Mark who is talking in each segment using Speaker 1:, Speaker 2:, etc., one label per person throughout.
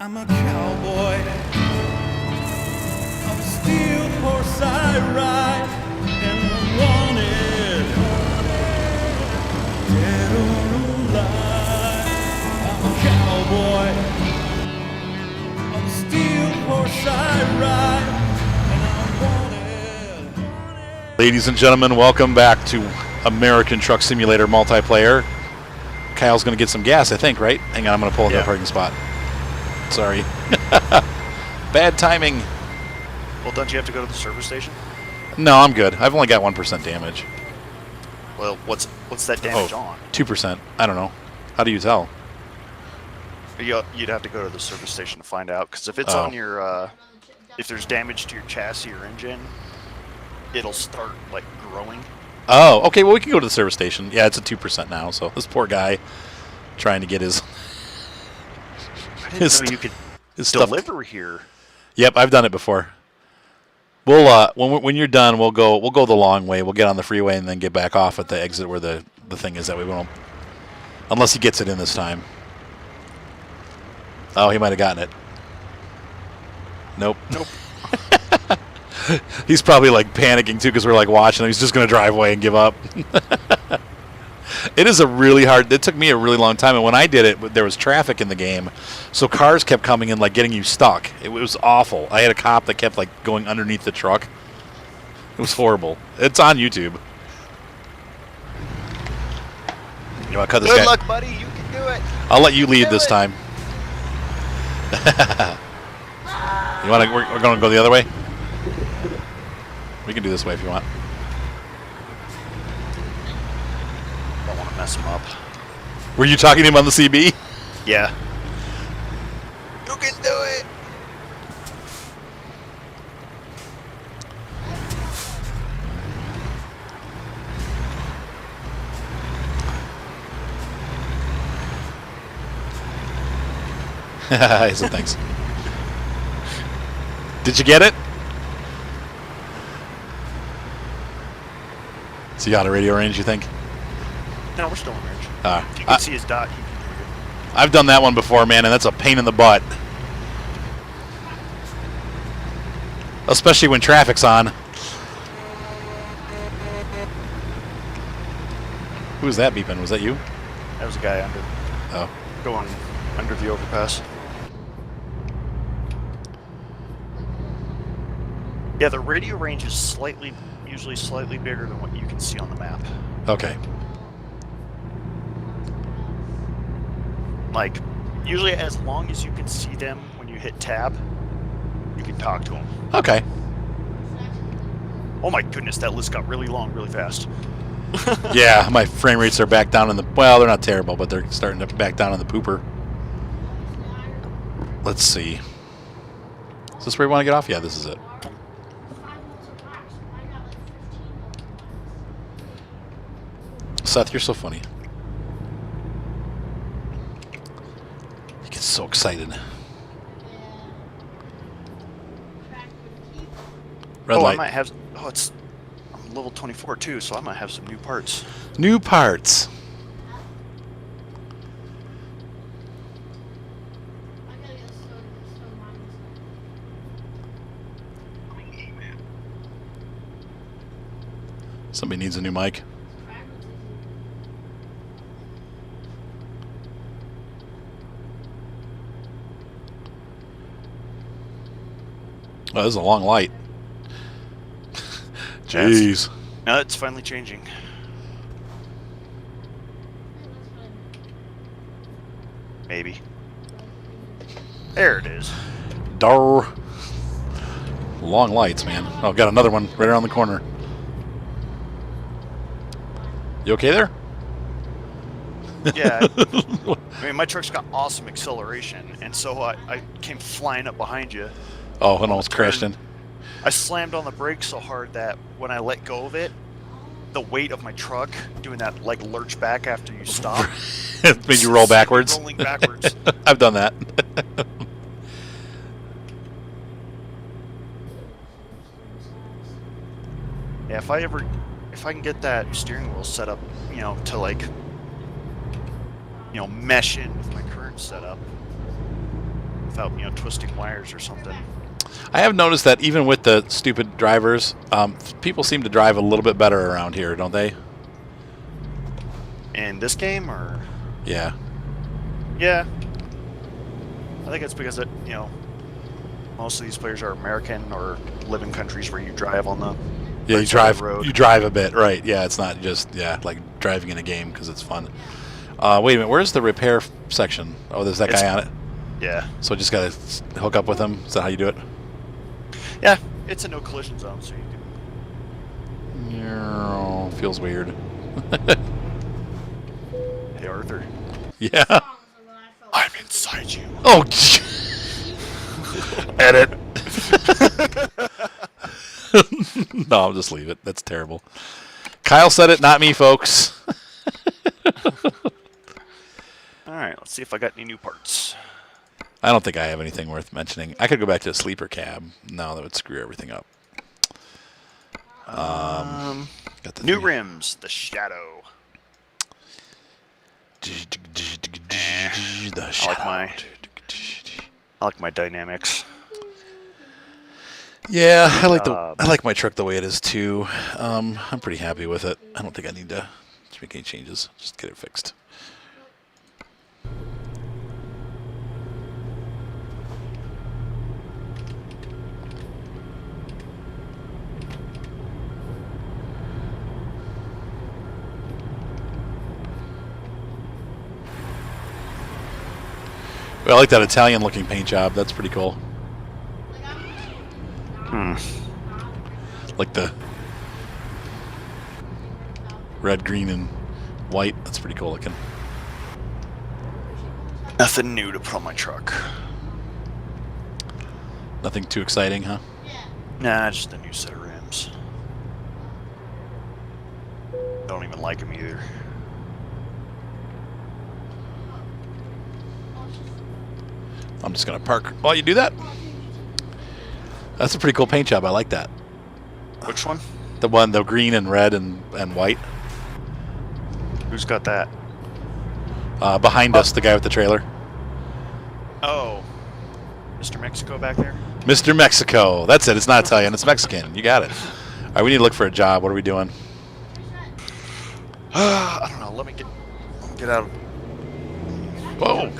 Speaker 1: I'm a cowboy. I'm a steel horse I ride, and I'm wanted, dead or alive. I'm a cowboy. I'm a steel horse I ride, and I'm wanted.
Speaker 2: Ladies and gentlemen, welcome back to American Truck Simulator Multiplayer. Kyle's going to get some gas, I think, right? Hang on, I'm going to pull into a parking spot. Sorry. Bad timing.
Speaker 3: Well, don't you have to go to the service station?
Speaker 2: No, I'm good. I've only got 1% damage.
Speaker 3: Well, what's that damage on?
Speaker 2: 2%. I don't know. How do you tell?
Speaker 3: You'd have to go to the service station to find out, because if it's on your, if there's damage to your chassis or engine, it'll start, like, growing.
Speaker 2: Oh, okay, well, we can go to the service station. Yeah, it's a 2% now, so this poor guy trying to get his...
Speaker 3: I didn't know you could
Speaker 2: his stuff.
Speaker 3: deliver here.
Speaker 2: Yep, I've done it before. We'll when you're done, we'll go the long way. We'll get on the freeway and then get back off at the exit where the thing is. That we won't, unless he gets it in this time. Oh, he might have gotten it. Nope. He's probably like panicking too because we're like watching him. He's just gonna drive away and give up. It is a really hard. It took me a really long time, and when I did it, there was traffic in the game, so cars kept coming in, like getting you stuck. It was awful. I had a cop that kept like going underneath the truck. It was horrible. It's on YouTube. You want to cut this guy?
Speaker 3: Good luck, buddy. You can do it.
Speaker 2: I'll let you lead this time. You want to? We're going to go the other way. We can do this way if you want.
Speaker 3: Don't want to mess him up.
Speaker 2: Were you talking to him on the CB?
Speaker 3: Yeah. You can do it.
Speaker 2: So thanks. Did you get it? Is he out of radio range, you think?
Speaker 3: No, we're still in range. If you can see his dot, he can hear you.
Speaker 2: I've done that one before, man, and that's a pain in the butt. Especially when traffic's on. Who was that beeping? Was that you?
Speaker 3: That was a guy going under the overpass. Yeah, the radio range is usually slightly bigger than what you can see on the map.
Speaker 2: Okay.
Speaker 3: Like, usually as long as you can see them when you hit tab, you can talk to them.
Speaker 2: Okay.
Speaker 3: Oh my goodness, that list got really long really fast.
Speaker 2: Yeah, my frame rates are back down in the... Well, they're not terrible, but they're starting to back down in the pooper. Let's see. Is this where we want to get off? Yeah, this is it. Seth, you're so funny. He gets so excited. Red light.
Speaker 3: I might have... Oh, I'm level 24 too, so I might have some new parts.
Speaker 2: New parts. Somebody needs a new mic. Oh, this is a long light. Jeez.
Speaker 3: No, it's finally changing. Maybe. There it is.
Speaker 2: Dar. Long lights, man. Oh, got another one right around the corner. You okay there?
Speaker 3: Yeah. I mean, my truck's got awesome acceleration, and so I came flying up behind you.
Speaker 2: Oh, and almost crashed in.
Speaker 3: I slammed on the brakes so hard that when I let go of it, the weight of my truck doing that like lurch back after you stop.
Speaker 2: It made you roll backwards.
Speaker 3: Rolling backwards.
Speaker 2: I've done that.
Speaker 3: Yeah, if I can get that steering wheel set up, to like, mesh in with my current setup, without, twisting wires or something.
Speaker 2: I have noticed that even with the stupid drivers, people seem to drive a little bit better around here, don't they?
Speaker 3: In this game, or
Speaker 2: Yeah.
Speaker 3: yeah, I think it's because most of these players are American or live in countries where you drive on the
Speaker 2: Yeah,
Speaker 3: right side of the road.
Speaker 2: You drive a bit, right? Yeah, it's not just like driving in a game because it's fun. Wait a minute, where's the repair section? Oh, there's that guy on it.
Speaker 3: Yeah,
Speaker 2: So just gotta hook up with him. Is that how you do it?
Speaker 3: yeah, it's a no collision zone, so you can.
Speaker 2: Yeah, feels weird.
Speaker 3: Hey Arthur,
Speaker 2: Yeah.
Speaker 3: I'm inside you.
Speaker 2: Oh. Edit. No, I'll just leave it. That's terrible. Kyle said it, not me, folks.
Speaker 3: All right, let's see if I got any new parts.
Speaker 2: I don't think I have anything worth mentioning. I could go back to a sleeper cab. No, that would screw everything up. Got the
Speaker 3: New
Speaker 2: three-
Speaker 3: rims, the Shadow.
Speaker 2: The
Speaker 3: I like my dynamics.
Speaker 2: Yeah, I like my truck the way it is too. I'm pretty happy with it. I don't think I need to make any changes. Just get it fixed. Well, I like that Italian-looking paint job. That's pretty cool. Like the red, green, and white. That's pretty cool looking.
Speaker 3: Nothing new to put on my truck.
Speaker 2: Nothing too exciting, huh?
Speaker 3: Nah, just a new set of rims. Don't even like them either.
Speaker 2: I'm just gonna park while you do that. That's a pretty cool paint job. I like that.
Speaker 3: Which one?
Speaker 2: The green and red and white.
Speaker 3: Who's got that?
Speaker 2: Behind us, the guy with the trailer.
Speaker 3: Oh, Mr. Mexico back there?
Speaker 2: Mr. Mexico. That's it. It's not Italian. It's Mexican. You got it. All right, we need to look for a job. What are we doing?
Speaker 3: I don't know. Let me get out of.
Speaker 2: Whoa.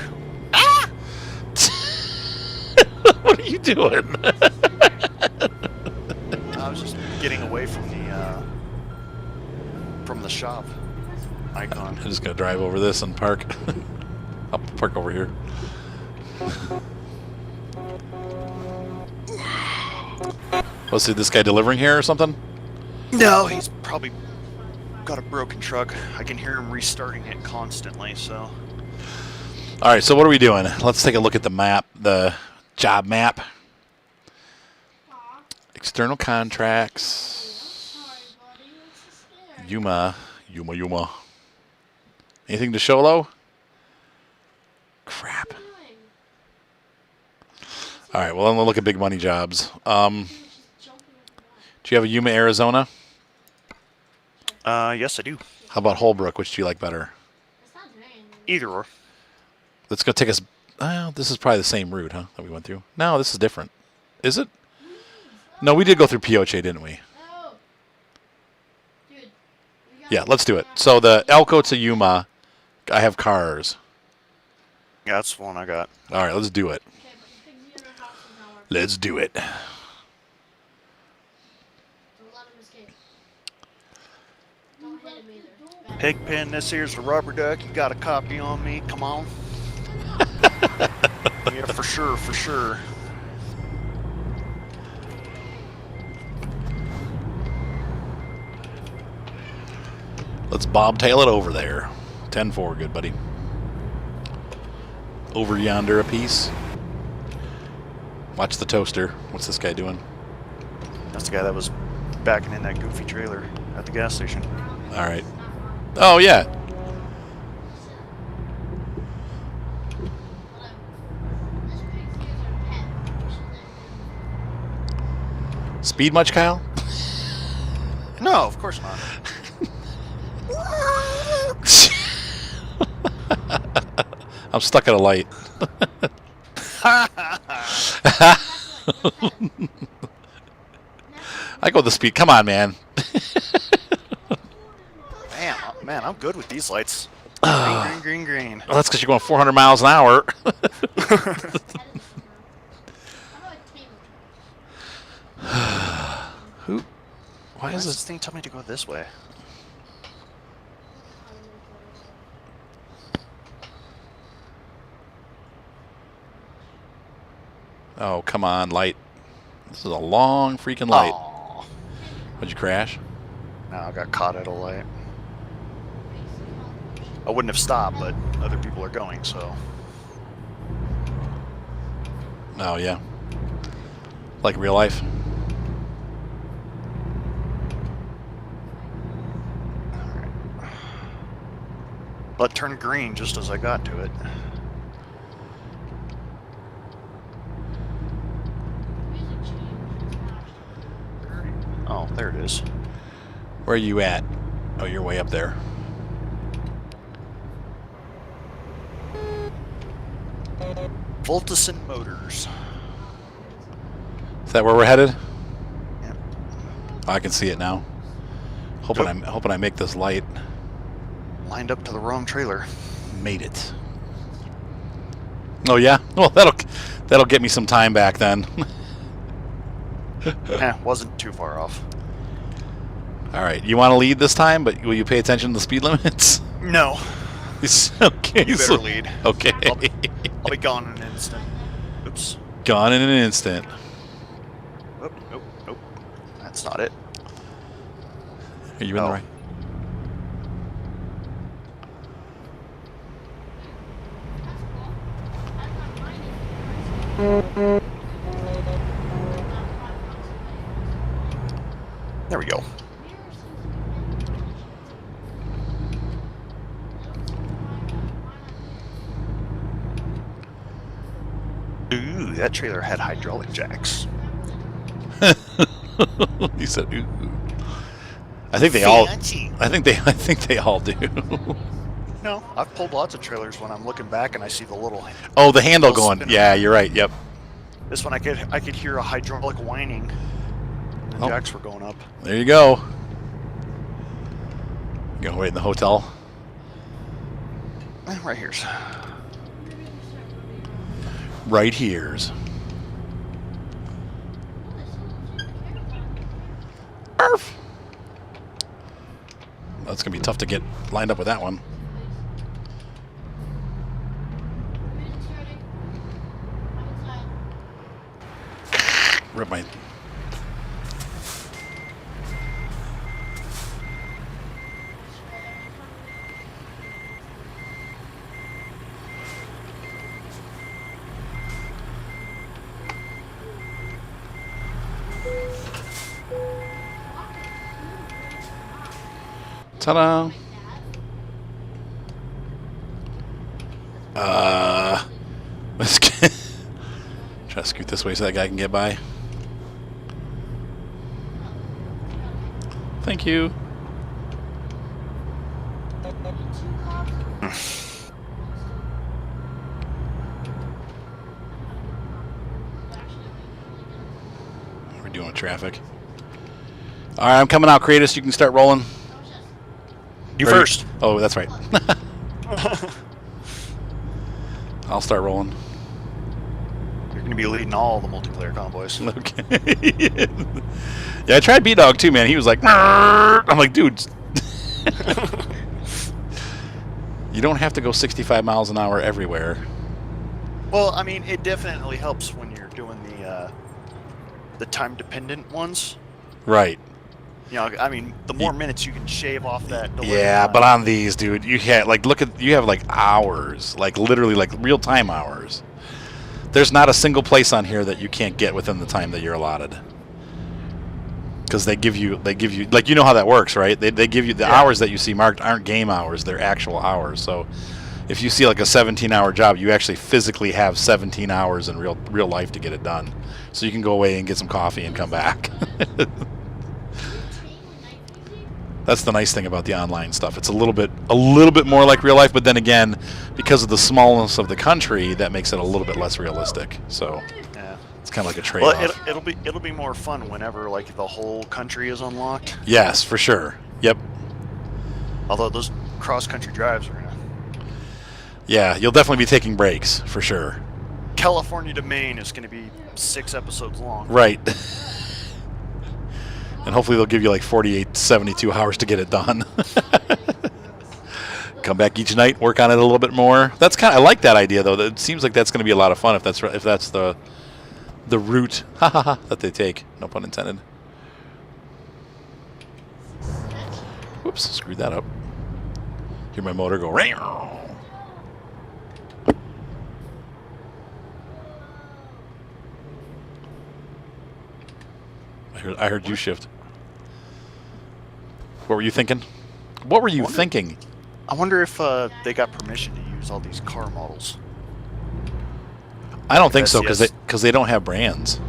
Speaker 2: What are you doing?
Speaker 3: I was just getting away from the shop icon.
Speaker 2: I'm just gonna drive over this and park. I'll park over here. Let's see, this guy delivering here or something?
Speaker 3: No, he's probably got a broken truck. I can hear him restarting it constantly. So.
Speaker 2: All right, so what are we doing? Let's take a look at the map, the job map. External contracts. Yuma. Anything to Sholo? Crap. All right, well, I'm gonna look at big money jobs. Do you have a Yuma, Arizona?
Speaker 3: Yes, I do.
Speaker 2: How about Holbrook? Which do you like better?
Speaker 3: Either or.
Speaker 2: Let's go take us. This is probably the same route, huh? That we went through. No, this is different. Is it? No, we did go through Pioche, didn't we? Yeah, let's do it. So the Elko to Yuma, I have cars.
Speaker 3: Yeah, that's the one I got.
Speaker 2: All right, let's do it. Let's do it.
Speaker 3: Pigpen, this here's the rubber duck. You got a copy on me? Come on. Yeah, for sure, for sure.
Speaker 2: Let's bobtail it over there. 10-4, good buddy. Over yonder a piece. Watch the toaster. What's this guy doing?
Speaker 3: That's the guy that was backing in that goofy trailer at the gas station.
Speaker 2: All right. Oh, yeah. Speed much, Kyle?
Speaker 3: No, of course not.
Speaker 2: I'm stuck at a light. I go the speed. Come on, man.
Speaker 3: Man, I'm good with these lights. Green, green, green, green.
Speaker 2: Well, that's because you're going 400 miles an hour. Who? Why
Speaker 3: Why
Speaker 2: is
Speaker 3: does
Speaker 2: this?
Speaker 3: this thing tell me to go this way?
Speaker 2: Oh, come on, light. This is a long freaking light.
Speaker 3: Aw.
Speaker 2: Would you crash?
Speaker 3: No, I got caught at a light. I wouldn't have stopped, but other people are going, so.
Speaker 2: Oh, yeah. Like real life.
Speaker 3: But turned green just as I got to it. Oh, there it is.
Speaker 2: Where are you at? Oh, you're way up there.
Speaker 3: Voltison Motors.
Speaker 2: Is that where we're headed?
Speaker 3: Yep.
Speaker 2: Oh, I can see it now. Hoping I make this light.
Speaker 3: Lined up to the wrong trailer.
Speaker 2: Made it. Oh yeah. Well, that'll get me some time back then.
Speaker 3: Wasn't too far off.
Speaker 2: All right. You want to lead this time, but will you pay attention to the speed limits?
Speaker 3: No.
Speaker 2: Okay.
Speaker 3: You better lead.
Speaker 2: Okay.
Speaker 3: I'll be gone in an instant. Oops.
Speaker 2: Gone in an instant.
Speaker 3: Nope, nope, nope. That's not it.
Speaker 2: Are you in the right?
Speaker 3: There we go. Ooh, that trailer had hydraulic jacks.
Speaker 2: He said, "Ooh." I think they all.
Speaker 3: Fancy.
Speaker 2: I think they all do.
Speaker 3: No, I've pulled lots of trailers when I'm looking back and I see the little.
Speaker 2: Oh, the handle
Speaker 3: Little
Speaker 2: going.
Speaker 3: spinner.
Speaker 2: Yeah, you're right. Yep.
Speaker 3: This one I could hear a hydraulic whining. The
Speaker 2: Oh.
Speaker 3: jacks were going up.
Speaker 2: There you go. You gonna wait in the hotel?
Speaker 3: Right here's.
Speaker 2: Right here's. Arf. That's gonna be tough to get lined up with that one. Rip my. Ta-da! Let's try to scoot this way so that guy can get by. Thank you. We're doing with traffic. All right, I'm coming out, Kratos. You can start rolling.
Speaker 3: You
Speaker 2: Or
Speaker 3: first.
Speaker 2: Oh, that's right. I'll start rolling.
Speaker 3: You're going to be leading all the multiplayer convoys.
Speaker 2: Okay. Yeah, I tried B-Dog too, man. He was like, "Mrrr." I'm like, dude. You don't have to go 65 miles an hour everywhere.
Speaker 3: Well, I mean, it definitely helps when you're doing the time-dependent ones.
Speaker 2: Right.
Speaker 3: You know, I mean, the more minutes you can shave off that delay
Speaker 2: Yeah,
Speaker 3: time.
Speaker 2: but on these, dude, you had like you have like hours, like literally like real time hours. There's not a single place on here that you can't get within the time that you're allotted. Because they give you like, you know how that works, right? They give you the hours that you see marked aren't game hours, they're actual hours. So if you see like a 17-hour job, you actually physically have 17 hours in real life to get it done. So you can go away and get some coffee and come back. That's the nice thing about the online stuff. It's a little bit more like real life, but then again, because of the smallness of the country, that makes it a little bit less realistic. So
Speaker 3: Yeah.
Speaker 2: it's kind of like a trade-off.
Speaker 3: Well, it'll be more fun whenever like the whole country is unlocked.
Speaker 2: Yes, for sure. Yep.
Speaker 3: Although those cross-country drives are gonna.
Speaker 2: Yeah, you'll definitely be taking breaks for sure.
Speaker 3: California to Maine is gonna be 6 episodes long.
Speaker 2: Right. And hopefully they'll give you like 48, 72 hours to get it done. Come back each night, work on it a little bit more. I like that idea though. It seems like that's going to be a lot of fun if that's the route that they take. No pun intended. Whoops, screwed that up. Hear my motor go. I heard you shift. What were you thinking? What were you thinking?
Speaker 3: I wonder if they got permission to use all these car models.
Speaker 2: I don't think so
Speaker 3: SCS.
Speaker 2: because they don't have brands.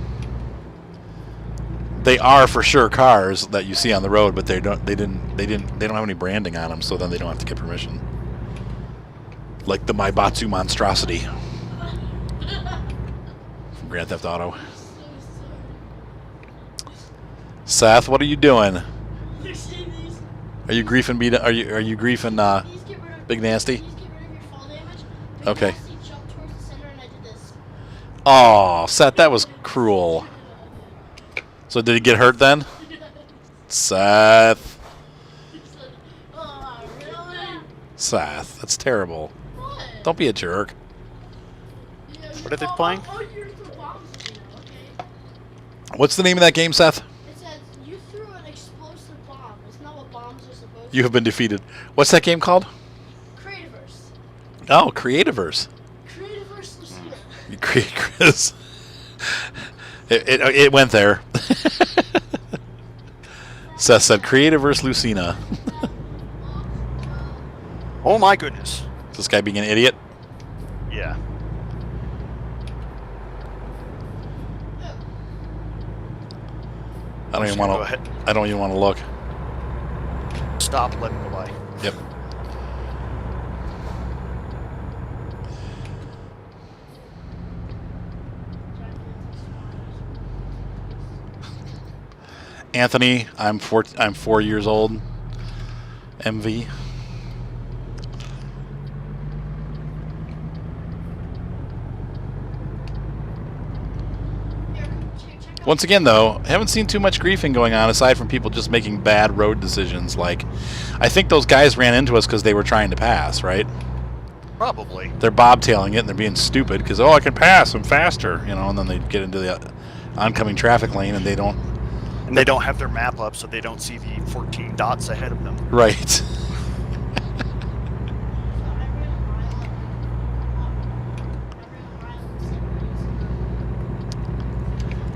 Speaker 2: They are for sure cars that you see on the road, but they don't have any branding on them, so then they don't have to get permission. Like the Maibatsu monstrosity from Grand Theft Auto. Seth, what are you doing? Are you griefing Are you griefing Big Nasty? Okay. Oh, Seth, that was cruel. So did he get hurt then? Seth. Seth, that's terrible. Don't be a jerk.
Speaker 3: What are they playing?
Speaker 2: What's the name of that game, Seth? You have been defeated. What's that game called?
Speaker 4: Creativerse.
Speaker 2: Oh, Creativerse.
Speaker 4: Creativerse Lucina.
Speaker 2: You create Chris. It went there. Seth said Creativerse Lucina.
Speaker 3: Oh my goodness.
Speaker 2: Is this guy being an idiot?
Speaker 3: Yeah.
Speaker 2: I don't even
Speaker 3: Go
Speaker 2: want
Speaker 3: ahead.
Speaker 2: to. I don't even want to look.
Speaker 3: Stop, let him go by.
Speaker 2: Yep. Anthony, I'm 4 years old. MV. Once again, though, haven't seen too much griefing going on aside from people just making bad road decisions. Like, I think those guys ran into us because they were trying to pass, right?
Speaker 3: Probably.
Speaker 2: They're bobtailing it and they're being stupid because, oh, I can pass, I'm faster, you know, and then they get into the oncoming traffic lane and they don't.
Speaker 3: And they don't have their map up, so they don't see the 14 dots ahead of them.
Speaker 2: Right.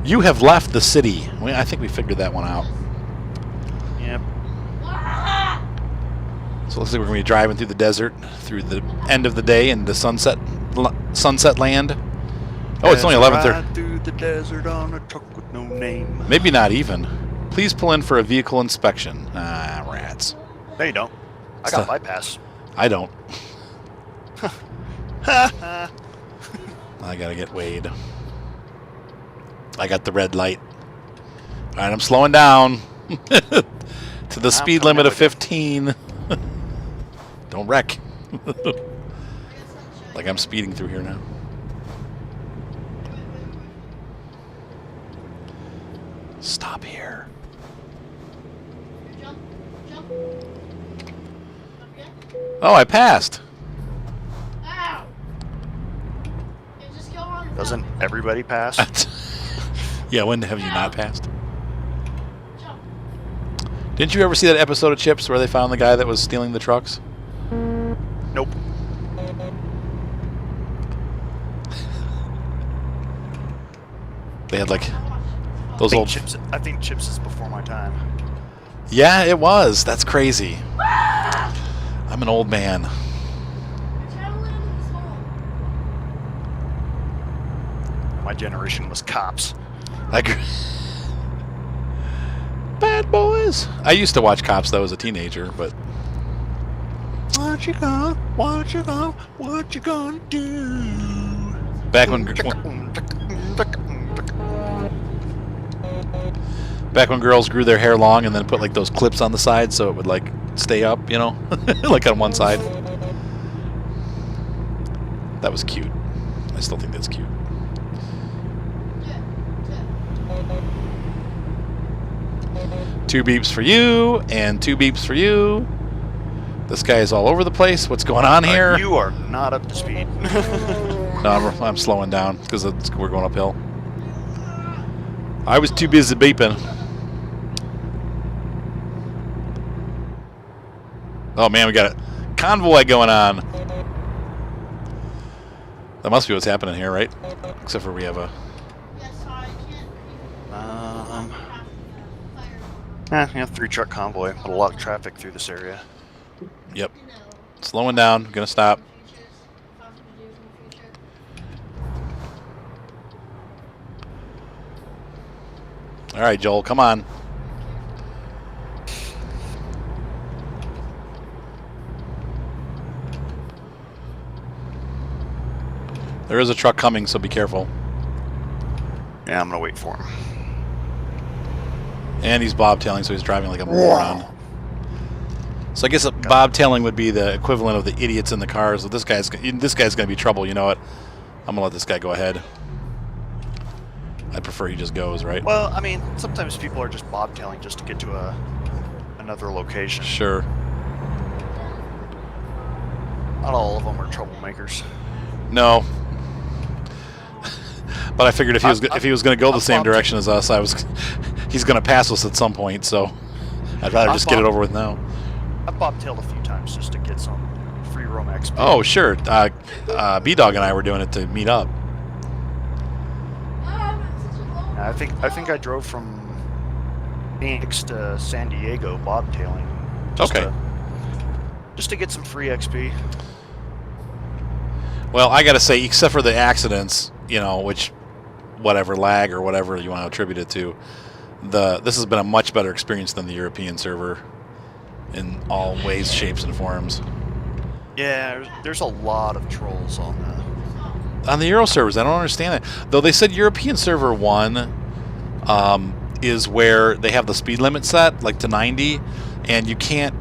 Speaker 2: You have left the city. I think we figured that one out.
Speaker 3: Yep.
Speaker 2: So it looks like we're going to be driving through the desert through the end of the day into sunset land. Oh, it's only 11:30.
Speaker 3: Ride through the desert on a truck with no name.
Speaker 2: Maybe not even. Please pull in for a vehicle inspection. Ah, rats.
Speaker 3: No, you don't. I got bypass.
Speaker 2: I don't. I gotta get weighed. I got the red light. All right, I'm slowing down to the speed limit of 15. Don't wreck. Like I'm speeding through here now. Stop here.
Speaker 4: Jump. Jump.
Speaker 2: Oh, I passed.
Speaker 4: Ow! Yeah, just go on.
Speaker 3: Doesn't everybody pass?
Speaker 2: Yeah, when have you not passed?
Speaker 4: Jump.
Speaker 2: Didn't you ever see that episode of Chips where they found the guy that was stealing the trucks?
Speaker 3: Nope.
Speaker 2: They had like those old.
Speaker 3: I think Chips is before my time.
Speaker 2: Yeah, it was. That's crazy. I'm an old man.
Speaker 4: You're trying to land in this hole.
Speaker 3: My generation was cops.
Speaker 2: Like bad bad boys. I used to watch Cops though as a teenager, but what you gonna do? Back when girls grew their hair long and then put like those clips on the side so it would like stay up, you know, like on one side. That was cute. I still think that's cute. Two beeps for you and two beeps for you. This guy is all over the place. What's going on here?
Speaker 3: You are not up to speed.
Speaker 2: No, I'm slowing down because we're going uphill. I was too busy beeping. Oh man, we got a convoy going on. That must be what's happening here, right? Except for we have a...
Speaker 3: Yeah, 3-truck convoy, but a lot of traffic through this area.
Speaker 2: Yep. Slowing down. Gonna stop. All right, Joel, come on. There is a truck coming, so be careful.
Speaker 3: Yeah, I'm gonna wait for him.
Speaker 2: And he's bobtailing, so he's driving like a moron. So I guess bobtailing would be the equivalent of the idiots in the cars. So this guy's gonna be trouble. You know what? I'm gonna let this guy go ahead. I prefer he just goes, right?
Speaker 3: Well, I mean, sometimes people are just bobtailing just to get to another location.
Speaker 2: Sure.
Speaker 3: Not all of them are troublemakers.
Speaker 2: No. But I figured if he was going to go the same direction as us, he's going to pass us at some point. So I'd rather just get it over with now.
Speaker 3: I've bobtailed a few times just to get some free roam XP.
Speaker 2: Oh sure, B-Dog and I were doing it to meet up.
Speaker 3: I think I drove from Phoenix to San Diego bobtailing. Just to get some free XP.
Speaker 2: Well, I got to say, except for the accidents, you know, which, whatever, lag or whatever you want to attribute it to, this has been a much better experience than the European server in all ways, shapes, and forms.
Speaker 3: Yeah, there's a lot of trolls on
Speaker 2: the Euro servers. I don't understand that. Though they said European server 1 is where they have the speed limit set, like to 90, and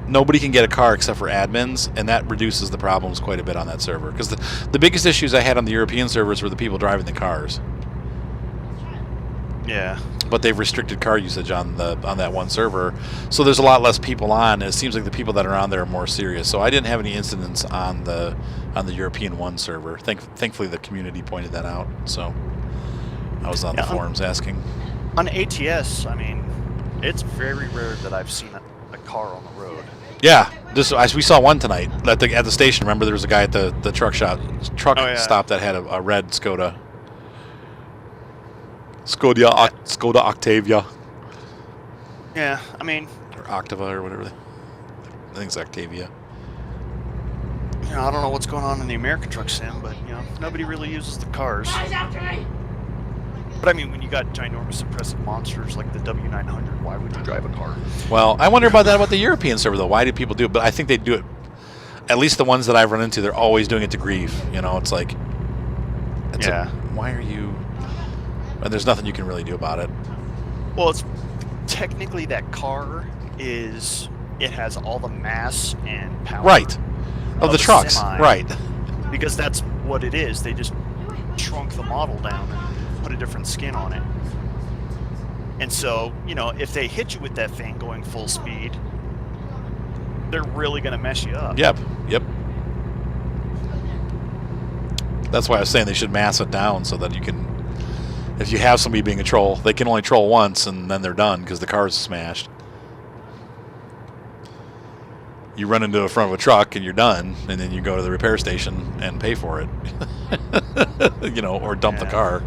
Speaker 2: nobody can get a car except for admins, and that reduces the problems quite a bit on that server. Because the biggest issues I had on the European servers were the people driving the cars.
Speaker 3: Yeah.
Speaker 2: But they've restricted car usage on that one server, so there's a lot less people on, and it seems like the people that are on there are more serious. So I didn't have any incidents on the European 1 server. Thankfully, the community pointed that out. So I was on the forums asking.
Speaker 3: On ATS, I mean, it's very rare that I've seen a car on the road.
Speaker 2: Yeah, we saw one tonight at the station. Remember, there was a guy at the truck stop that had a red Skoda. Skoda Octavia.
Speaker 3: Yeah, I mean...
Speaker 2: Or Octava or whatever. I think it's Octavia.
Speaker 3: You know, I don't know what's going on in the American Truck Sim, but, you know, nobody really uses the cars. But, I mean, when you got ginormous impressive monsters like the W900, why would you drive a car?
Speaker 2: Well, I wonder about that about the European server, though. Why do people do it? But I think they do it... At least the ones that I've run into, they're always doing it to grief. You know, it's like... why are you... And there's nothing you can really do about it.
Speaker 3: Well, it's technically that car it has all the mass and power
Speaker 2: of the trucks,
Speaker 3: semi,
Speaker 2: right?
Speaker 3: Because that's what it is. They just shrunk the model down and put a different skin on it. And so, you know, if they hit you with that thing going full speed, they're really going to mess you up.
Speaker 2: Yep. That's why I was saying they should mass it down so that you can. If you have somebody being a troll, they can only troll once and then they're done because the car's smashed. You run into the front of a truck and you're done, and then you go to the repair station and pay for it. You know, or dump the car.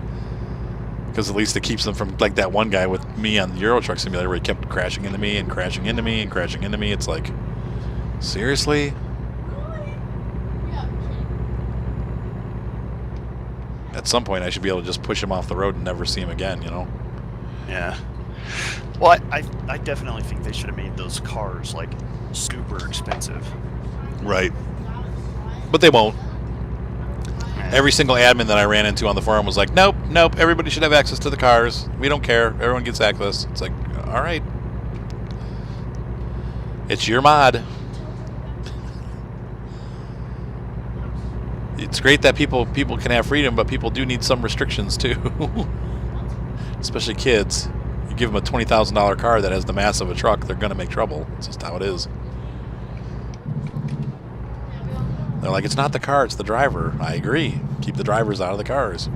Speaker 2: Because at least it keeps them from, like that one guy with me on the Euro Truck Simulator where he kept crashing into me and crashing into me and crashing into me. It's like, seriously? At some point, I should be able to just push him off the road and never see him again, you know?
Speaker 3: Yeah. Well, I definitely think they should have made those cars like super expensive.
Speaker 2: Right. But they won't. Every single admin that I ran into on the forum was like, nope, nope, everybody should have access to the cars. We don't care. Everyone gets access. It's like, all right. It's your mod. It's great that people can have freedom, but people do need some restrictions too. Especially kids. You give them a $20,000 car that has the mass of a truck, they're going to make trouble. It's just how it is. They're like, it's not the car, it's the driver. I agree. Keep the drivers out of the cars.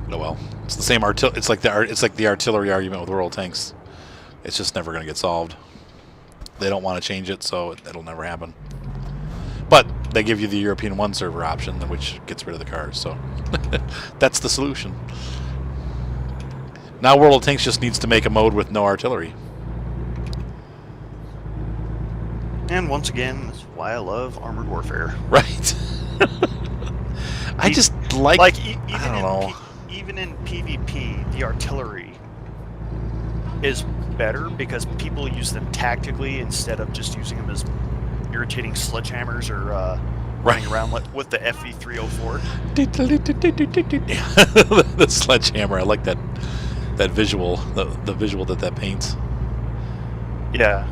Speaker 2: Oh well, it's the same It's like the artillery argument with World Tanks. It's just never going to get solved. They don't want to change it, so it'll never happen. But they give you the European one server option, which gets rid of the cars. So that's the solution. Now World of Tanks just needs to make a mode with no artillery.
Speaker 3: And once again, that's why I love Armored Warfare.
Speaker 2: Right. I just like I don't know.
Speaker 3: Even in PvP, the artillery is better because people use them tactically instead of just using them as irritating sledgehammers or running around with the FV304.
Speaker 2: The sledgehammer. I like that visual, the visual that paints.
Speaker 3: Yeah.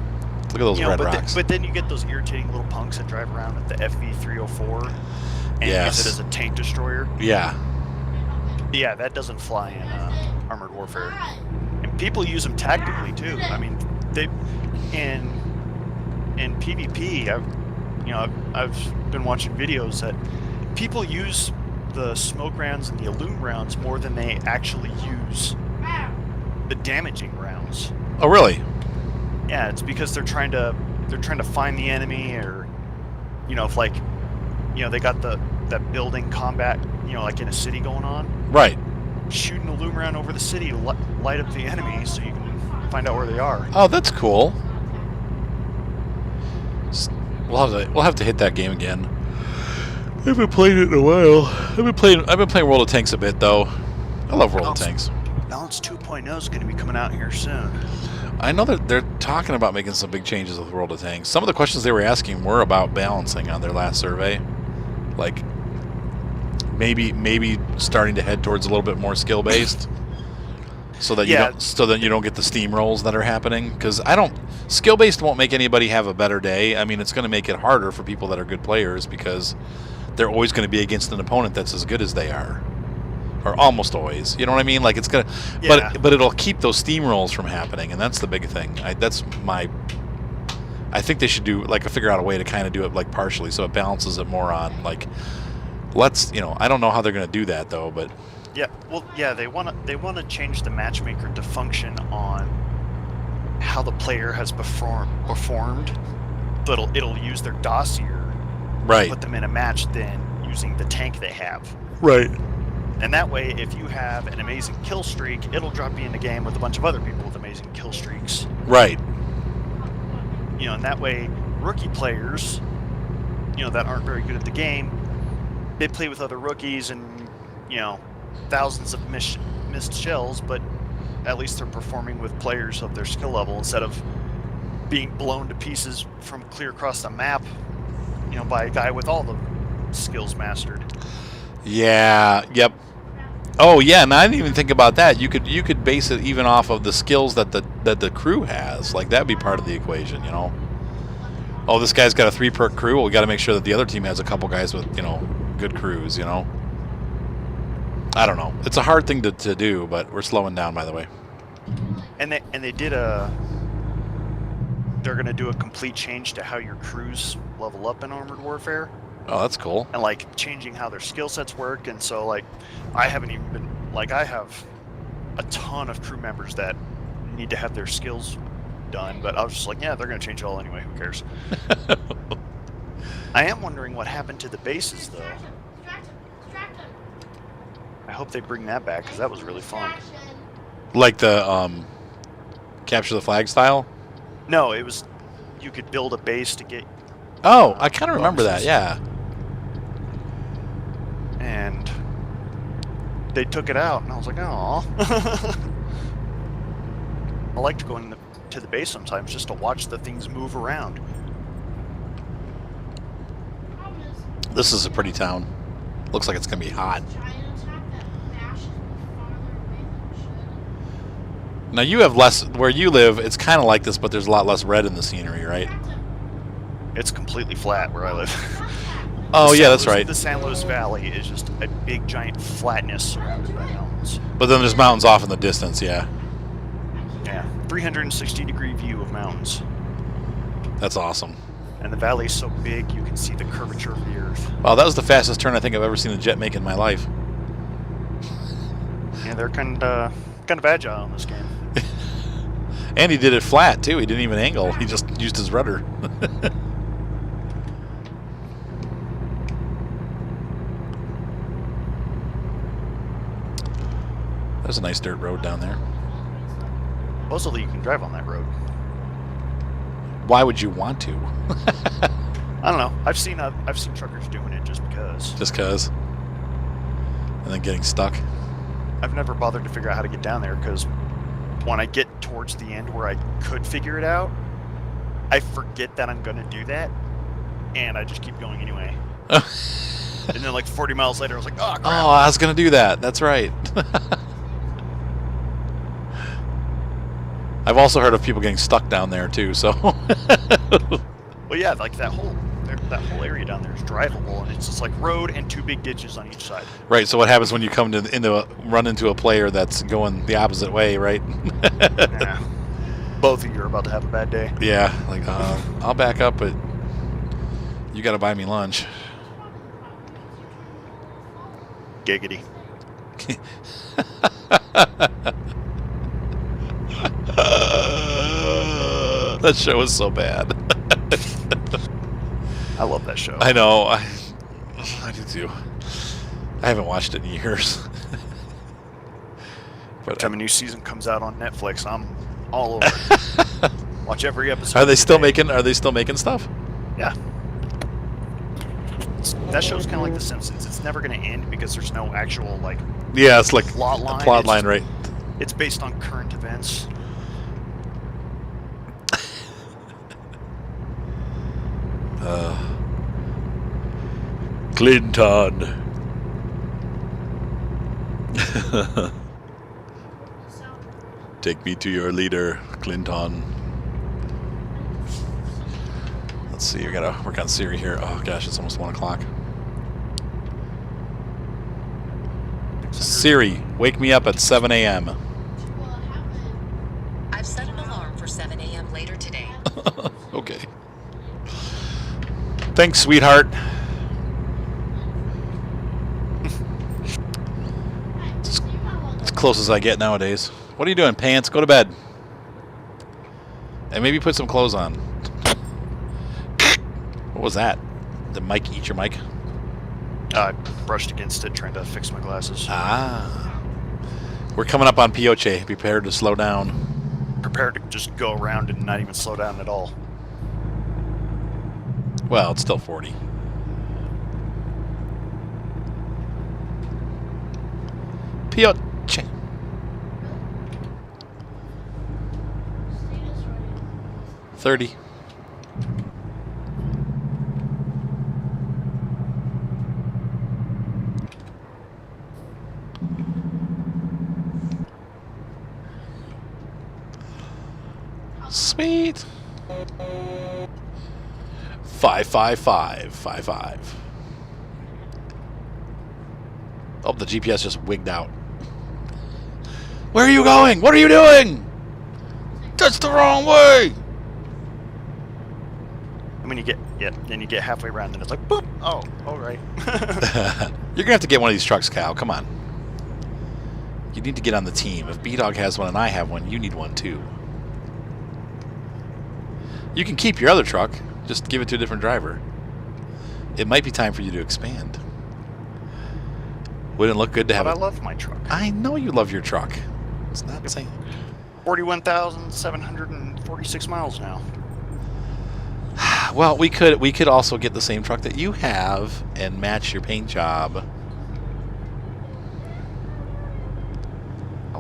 Speaker 2: Look at those red rocks.
Speaker 3: But then you get those irritating little punks that drive around with the FV304 and use it as a tank destroyer.
Speaker 2: Yeah.
Speaker 3: Yeah, that doesn't fly in Armored Warfare. And people use them tactically too. I mean, they in PvP. I've been watching videos that people use the smoke rounds and the illume rounds more than they actually use the damaging rounds.
Speaker 2: Oh, really?
Speaker 3: Yeah, it's because they're trying to find the enemy, or if they got that building combat, like in a city going on.
Speaker 2: Right.
Speaker 3: Shoot an illume round over the city to light up the enemy so you can find out where they are.
Speaker 2: Oh, that's cool. We'll have to hit that game again. I haven't played it in a while. I've been playing World of Tanks a bit though. I love World of Tanks.
Speaker 3: Balance 2.0 is going to be coming out here soon.
Speaker 2: I know that they're talking about making some big changes with World of Tanks. Some of the questions they were asking were about balancing on their last survey, like maybe starting to head towards a little bit more skill based, so that you don't get the steamrolls that are happening. Because skill based won't make anybody have a better day. I mean, it's going to make it harder for people that are good players because they're always going to be against an opponent that's as good as they are. Or almost always, you know what I mean? Like it's gonna, but it'll keep those steamrolls from happening, and that's the big thing. I think they should figure out a way to kind of do it like partially, so it balances it more on like, I don't know how they're gonna do that though, but
Speaker 3: they want to change the matchmaker to function on how the player has performed. So it'll use their dossier,
Speaker 2: right?
Speaker 3: Put them in a match than using the tank they have,
Speaker 2: right?
Speaker 3: And that way, if you have an amazing kill streak, it'll drop you in the game with a bunch of other people with amazing kill streaks.
Speaker 2: Right.
Speaker 3: And that way, rookie players, that aren't very good at the game, they play with other rookies and, thousands of missed shells, but at least they're performing with players of their skill level instead of being blown to pieces from clear across the map, by a guy with all the skills mastered.
Speaker 2: Yeah. Yep. Oh yeah, and I didn't even think about that. You could base it even off of the skills that the crew has. Like that'd be part of the equation, Oh, this guy's got a 3-perk crew. Well, we got to make sure that the other team has a couple guys with good crews. I don't know. It's a hard thing to do, but we're slowing down, by the way.
Speaker 3: And they did they're gonna do a complete change to how your crews level up in Armored Warfare.
Speaker 2: Oh, that's cool.
Speaker 3: And changing how their skill sets work, and so I haven't even been I have a ton of crew members that need to have their skills done, but I was just they're gonna change it all anyway. Who cares? I am wondering what happened to the bases though. I hope they bring that back because that was really fun.
Speaker 2: Like the capture the flag style?
Speaker 3: No, it was you could build a base to get.
Speaker 2: Oh, I kind of remember that. Yeah.
Speaker 3: they took it out, and I was like, oh. I liked going to the base sometimes just to watch the things move around.
Speaker 4: Problem is,
Speaker 2: This is a pretty town. Looks like it's gonna be hot.
Speaker 4: giant attack that bashes me farther away than it should.
Speaker 2: Now you have less where you live. It's kind of like this, but there's a lot less red in the scenery, right?
Speaker 3: It's completely flat where I live.
Speaker 2: Oh
Speaker 3: The
Speaker 2: yeah,
Speaker 3: San
Speaker 2: that's
Speaker 3: Luis-
Speaker 2: right.
Speaker 3: The San Luis Valley is just a big, giant flatness surrounded by mountains.
Speaker 2: But then there's mountains off in the distance. Yeah,
Speaker 3: Yeah, 360-degree view of mountains.
Speaker 2: that's awesome.
Speaker 3: And the valley is so big, you can see the curvature of the earth.
Speaker 2: Wow, that was the fastest turn I think I've ever seen a jet make in my life.
Speaker 3: Yeah, they're kind of agile in this game.
Speaker 2: And he did it flat too. He didn't even angle. He just used his rudder. There's a nice dirt road down there.
Speaker 3: Supposedly, you can drive on that road.
Speaker 2: Why would you want to?
Speaker 3: I don't know. I've seen truckers doing it just because.
Speaker 2: Just cause. And then getting stuck.
Speaker 3: I've never bothered to figure out how to get down there because when I get towards the end where I could figure it out, I forget that I'm going to do that, and I just keep going anyway. And then like 40 miles later, I was like, oh, crap.
Speaker 2: Oh, I was gonna do that. That's right. I've also heard of people getting stuck down there too. So.
Speaker 3: Well, yeah, like that whole area down there is drivable, and it's just like road and two big ditches on each side.
Speaker 2: Right. So what happens when you come run into a player that's going the opposite way, right?
Speaker 3: Yeah. Both of you are about to have a bad day.
Speaker 2: Yeah. Like, I'll back up, but you got to buy me lunch.
Speaker 3: Giggity.
Speaker 2: That show is so bad.
Speaker 3: I love that show.
Speaker 2: I know. I do too. I haven't watched it in years.
Speaker 3: Every time a new season comes out on Netflix, I'm all over it. Watch every episode.
Speaker 2: Are they
Speaker 3: every
Speaker 2: still
Speaker 3: day.
Speaker 2: making? Are they still making stuff?
Speaker 3: Yeah. That show's kind of like The Simpsons. It's never going to end because there's no actual like
Speaker 2: Yeah, it's like
Speaker 3: plot line.
Speaker 2: a plot
Speaker 3: It's-
Speaker 2: line, right?
Speaker 3: It's based on current events.
Speaker 2: Clinton. Take me to your leader, Clinton. Let's see, we gotta work on Siri here. Oh gosh, it's almost 1 o'clock. Siri, wake me up at 7 a.m.
Speaker 4: Well, it happened.
Speaker 5: I've set an alarm for 7 a.m. later today.
Speaker 2: Okay. Thanks, sweetheart. It's close as I get nowadays. What are you doing, pants? Go to bed. And maybe put some clothes on. What was that? Did Mike eat your mic?
Speaker 3: I brushed against it trying to fix my glasses.
Speaker 2: Ah. We're coming up on Pioche. Be prepared to slow down.
Speaker 3: Prepared to just go around and not even slow down at all.
Speaker 2: Well, it's still 40. Pioche. 30. Sweet. 55555. Oh, the GPS just wigged out. Where are you going? What are you doing? That's the wrong way.
Speaker 3: And when you get then you get halfway around, and it's like, boop. Oh, all right.
Speaker 2: You're gonna have to get one of these trucks, Cal. Come on. You need to get on the team. If B-Dog has one and I have one, you need one too. You can keep your other truck. Just give it to a different driver. It might be time for you to expand. Wouldn't it look good to have
Speaker 3: But I
Speaker 2: it?
Speaker 3: love my truck.
Speaker 2: I know you love your truck. It's not saying.
Speaker 3: 41,746 miles now.
Speaker 2: Well, we could also get the same truck that you have and match your paint job.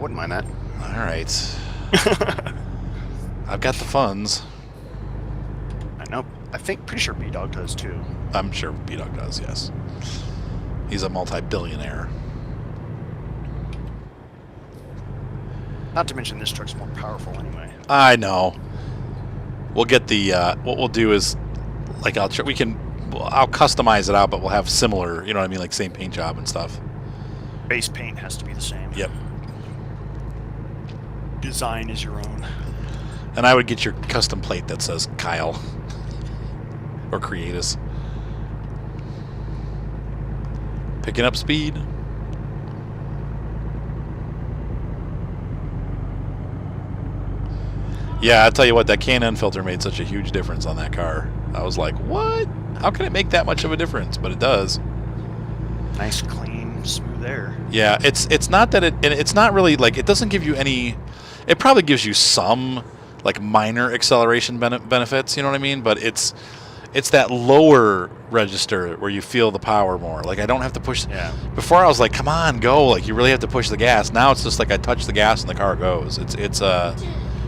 Speaker 3: wouldn't mind that.
Speaker 2: All right. I've got the funds.
Speaker 3: I know. I think pretty sure B-Dog does too.
Speaker 2: I'm sure B-Dog does, yes. He's a multi-billionaire.
Speaker 3: Not to mention this truck's more powerful anyway.
Speaker 2: I know. We'll get the what we'll do is like I'll customize it out, but we'll have similar, you know what I mean, like same paint job and stuff.
Speaker 3: Base paint has to be the same.
Speaker 2: Yep.
Speaker 3: Design is your own.
Speaker 2: And I would get your custom plate that says Kyle or Creatus. Picking up speed. Yeah, I'll tell you what, that K&N filter made such a huge difference on that car. I was like, what? How can it make that much of a difference? But it does.
Speaker 3: Nice, clean, smooth air.
Speaker 2: Yeah, it's not that it's not really like, it doesn't give you any, it probably gives you some like minor acceleration benefits, you know what I mean? But it's that lower register where you feel the power more. Like I don't have to push.
Speaker 3: Yeah.
Speaker 2: Before I was like, come on, go. Like you really have to push the gas. Now it's just like I touch the gas and the car goes.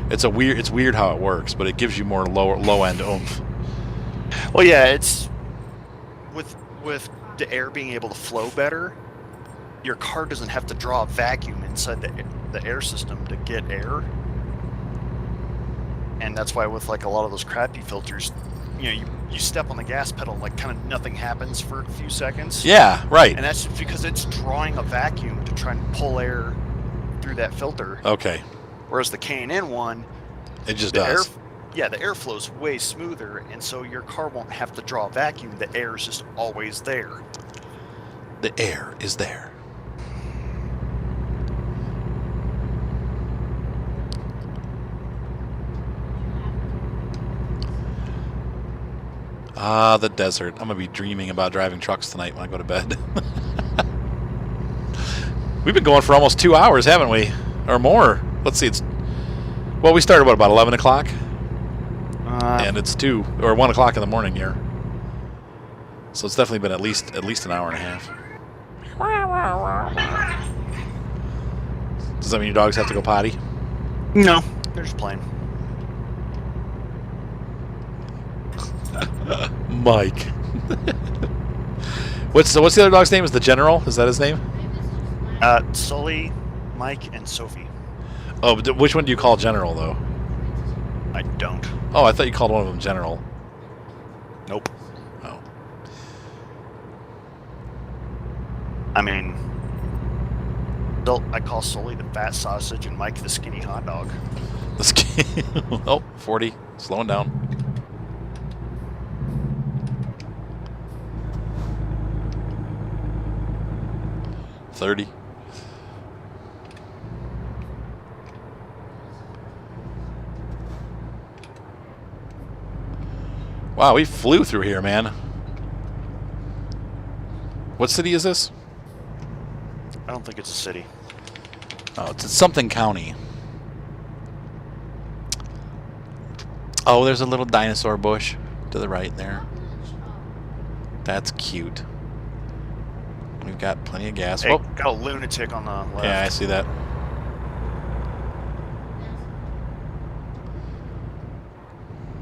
Speaker 2: It's weird how it works, but it gives you more low end oomph.
Speaker 3: Well, yeah, it's with the air being able to flow better. Your car doesn't have to draw a vacuum inside the air system to get air, and that's why with like a lot of those crappy filters, you step on the gas pedal, like kind of nothing happens for a few seconds.
Speaker 2: Yeah, right.
Speaker 3: And that's just because it's drawing a vacuum to try and pull air through that filter.
Speaker 2: Okay.
Speaker 3: Whereas the K&N one,
Speaker 2: It just
Speaker 3: the
Speaker 2: does.
Speaker 3: the airflow is way smoother, and so your car won't have to draw a vacuum. The air is just always there.
Speaker 2: The air is there. Ah, the desert. I'm going to be dreaming about driving trucks tonight when I go to bed. We've been going for almost 2 hours, haven't we? Or more. Let's see. Well, we started, about 11 o'clock? And it's 2 or 1 o'clock in the morning here. So it's definitely been at least an hour and a half. Does that mean your dogs have to go potty?
Speaker 3: No, they're just playing.
Speaker 2: Mike. What's the other dog's name? Is the General? Is that his name?
Speaker 3: Sully, Mike, and Sophie.
Speaker 2: Oh, but which one do you call General though?
Speaker 3: I don't.
Speaker 2: Oh, I thought you called one of them General.
Speaker 3: Nope.
Speaker 2: Oh.
Speaker 3: I mean, I call Sully the fat sausage and Mike the skinny hot dog.
Speaker 2: Oh, 40. Slowing down. $30. Wow, we flew through here, man. What city is this?
Speaker 3: I don't think it's a city.
Speaker 2: Oh, it's something county. Oh, there's a little dinosaur bush to the right there. That's cute. We've got plenty of gas.
Speaker 3: Hey,
Speaker 2: Whoa.
Speaker 3: got a lunatic on the left.
Speaker 2: Yeah, I see that.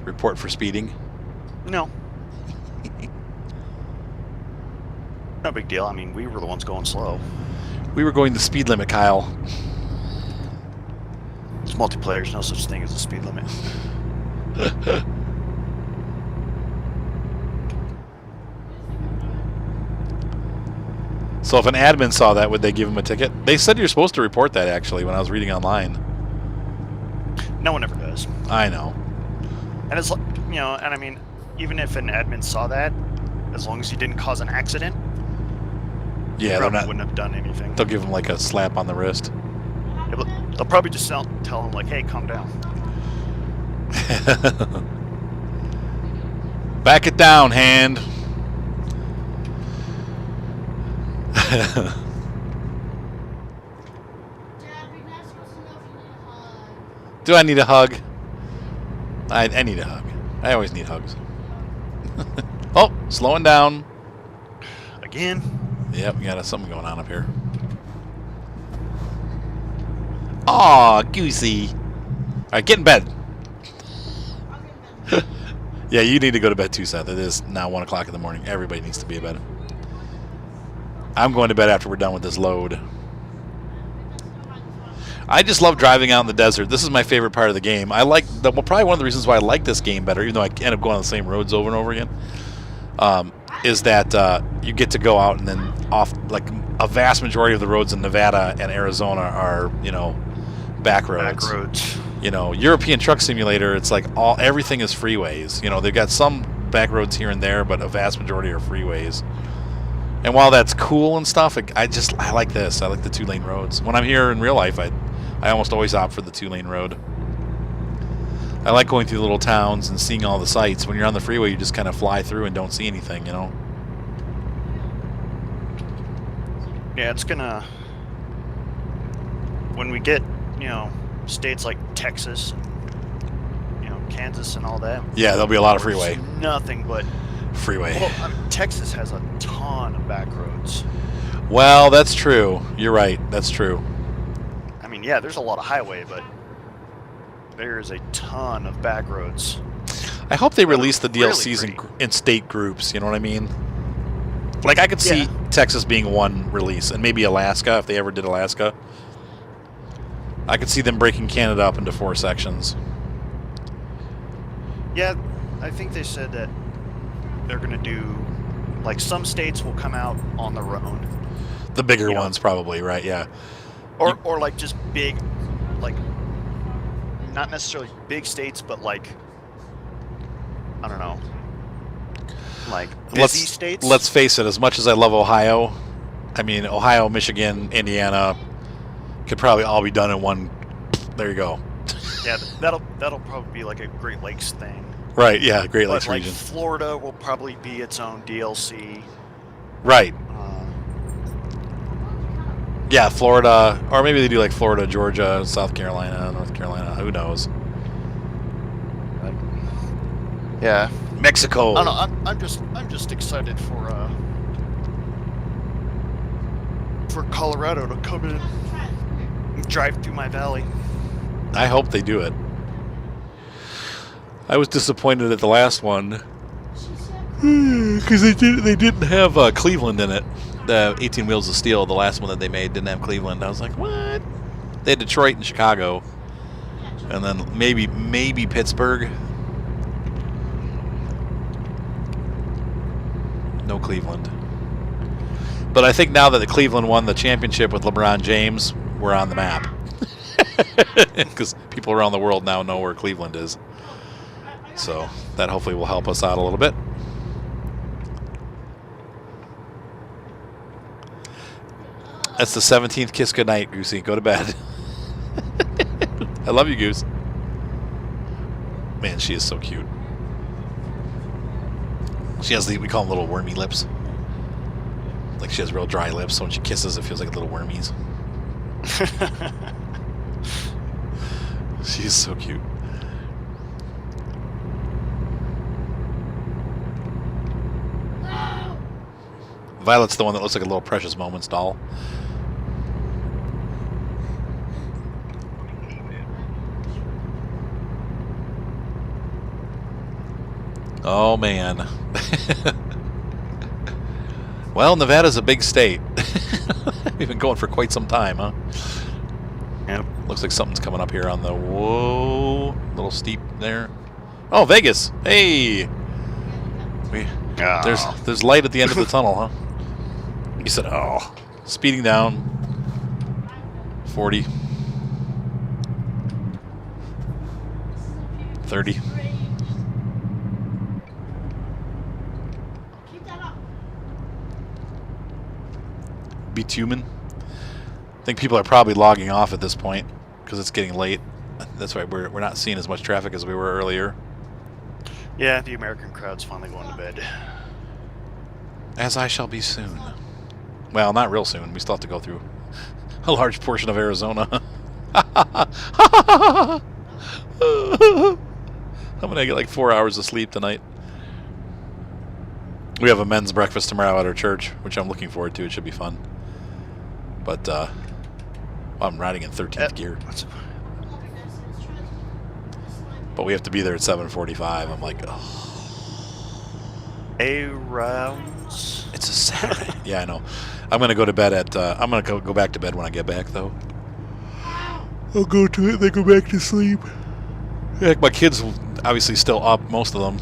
Speaker 2: Report for speeding.
Speaker 3: No. No big deal. I mean, we were the ones going slow.
Speaker 2: We were going the speed limit, Kyle.
Speaker 3: It's multiplayer. There's no such thing as a speed limit.
Speaker 2: So if an admin saw that, would they give him a ticket? They said you're supposed to report that, actually, when I was reading online.
Speaker 3: No one ever does.
Speaker 2: I know.
Speaker 3: And it's, and I mean, even if an admin saw that, as long as you didn't cause an accident,
Speaker 2: Yeah,
Speaker 3: they
Speaker 2: they're
Speaker 3: probably
Speaker 2: not.
Speaker 3: wouldn't have done anything.
Speaker 2: They'll give him like a slap on the wrist.
Speaker 3: Yeah, but they'll probably just tell him, like, hey, calm down.
Speaker 2: Back it down, hand.
Speaker 4: Dad, be nice to us enough you need a hug.
Speaker 2: Do I need a hug? I need a hug. I always need hugs. Oh, slowing down.
Speaker 3: Again?
Speaker 2: Yep, we got something going on up here. Aw, Goosey. All right, get in bed.
Speaker 4: I'll get in bed.
Speaker 2: Yeah, you need to go to bed too, Seth. It is now 1 o'clock in the morning. Everybody needs to be in bed. I'm going to bed after we're done with this load. I just love driving out in the desert. This is my favorite part of the game. I like well, probably one of the reasons why I like this game better, even though I end up going on the same roads over and over again, is that you get to go out and then off, like a vast majority of the roads in Nevada and Arizona are, you know, back roads.
Speaker 3: Back roads.
Speaker 2: You know, European Truck Simulator, it's like everything is freeways. You know, they've got some back roads here and there, but a vast majority are freeways. And while that's cool and stuff, I like this. I like the 2-lane roads. When I'm here in real life, I almost always opt for the 2-lane road. I like going through little towns and seeing all the sights. When you're on the freeway, you just kind of fly through and don't see anything, you know?
Speaker 3: Yeah, it's gonna... When we get, you know, states like Texas, and, you know, Kansas and all that.
Speaker 2: Yeah, there'll be a lot of freeway.
Speaker 3: There's nothing but...
Speaker 2: Freeway.
Speaker 3: Well, I mean, Texas has a ton of back roads.
Speaker 2: Well, that's true. You're right. That's true.
Speaker 3: I mean, yeah, there's a lot of highway, but there's a ton of back roads.
Speaker 2: I hope they release the
Speaker 3: Really
Speaker 2: DLCs
Speaker 3: pretty.
Speaker 2: in state groups, you know what I mean? Like, I could see
Speaker 3: Yeah.
Speaker 2: Texas being one release, and maybe Alaska, if they ever did Alaska. I could see them breaking Canada up into 4 sections.
Speaker 3: Yeah, I think they said that they're going to do, like, some states will come out on their own.
Speaker 2: The bigger
Speaker 3: You know.
Speaker 2: ones, probably, right? Yeah.
Speaker 3: Or like, just big, like, not necessarily big states, but, like, I don't know. Like, busy states?
Speaker 2: Let's face it, as much as I love Ohio, I mean, Ohio, Michigan, Indiana could probably all be done in one. There you go.
Speaker 3: Yeah, that'll probably be, like, a Great Lakes thing.
Speaker 2: Right, yeah, Great Lakes
Speaker 3: But, like,
Speaker 2: region.
Speaker 3: Florida will probably be its own DLC.
Speaker 2: Right. Yeah, Florida, or maybe they do like Florida, Georgia, South Carolina, North Carolina. Who knows?
Speaker 3: Yeah.
Speaker 2: Mexico.
Speaker 3: I don't know. I'm just excited for Colorado to come in and drive through my valley.
Speaker 2: I hope they do it. I was disappointed at the last one because they didn't have Cleveland in it. The 18 Wheels of Steel, the last one that they made, didn't have Cleveland. I was like, what? They had Detroit and Chicago, and then maybe Pittsburgh. No Cleveland. But I think now that the Cleveland won the championship with LeBron James, we're on the map. Because people around the world now know where Cleveland is. So that hopefully will help us out a little bit. That's the 17th kiss goodnight, Goosey. Go to bed. I love you, Goose. Man, she is so cute. She has we call them little wormy lips. Like she has real dry lips, so when she kisses, it feels like little wormies. She's so cute. Violet's the one that looks like a little Precious Moments doll. Oh, man. Well, Nevada's a big state. We've been going for quite some time, huh?
Speaker 3: Yep.
Speaker 2: Looks like something's coming up here on the... Whoa. A little steep there. Oh, Vegas. Hey. There's light at the end of the tunnel, huh? You said, oh. Speeding down. 40. 30.
Speaker 4: Keep that up.
Speaker 2: Bitumen. I think people are probably logging off at this point because it's getting late. That's why we're not seeing as much traffic as we were earlier.
Speaker 3: Yeah, the American crowd's finally going to bed.
Speaker 2: As I shall be soon. Well, not real soon. We still have to go through a large portion of Arizona. I'm going to get like 4 hours of sleep tonight. We have a men's breakfast tomorrow at our church, which I'm looking forward to. It should be fun. But I'm riding in 13th gear. But we have to be there at 7:45. I'm like, oh.
Speaker 3: A rounds.
Speaker 2: It's a Saturday. Yeah, I know. I'm gonna go to bed at. I'm gonna go back to bed when I get back, though. I'll go to it. Then go back to sleep. Heck, my kids obviously still up. Most of them.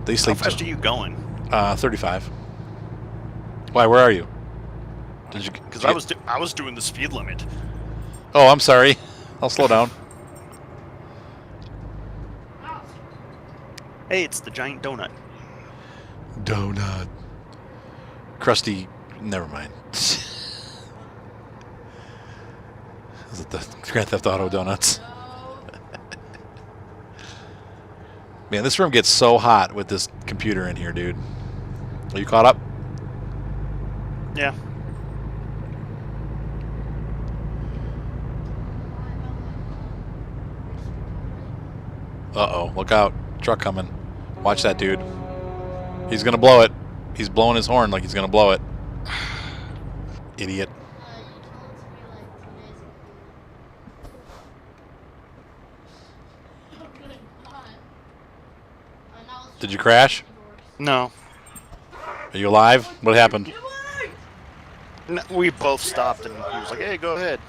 Speaker 2: They
Speaker 3: How
Speaker 2: sleep.
Speaker 3: fast are you going?
Speaker 2: 35. Why? Where are you? Did you?
Speaker 3: Because
Speaker 2: did you
Speaker 3: I was doing the speed limit.
Speaker 2: Oh, I'm sorry. I'll slow down.
Speaker 3: Hey, it's the giant donut.
Speaker 2: Donut. Krusty. Never mind. Is it the Grand Theft Auto donuts? Man, this room gets so hot with this computer in here, dude. Are you caught up?
Speaker 3: Yeah.
Speaker 2: Uh-oh. Look out. Truck coming. Watch that, dude. He's going to blow it. He's blowing his horn like he's going to blow it. Idiot. Did you crash?
Speaker 3: No.
Speaker 2: Are you alive? What happened?
Speaker 3: No, we both stopped, and he was like, "Hey, go ahead."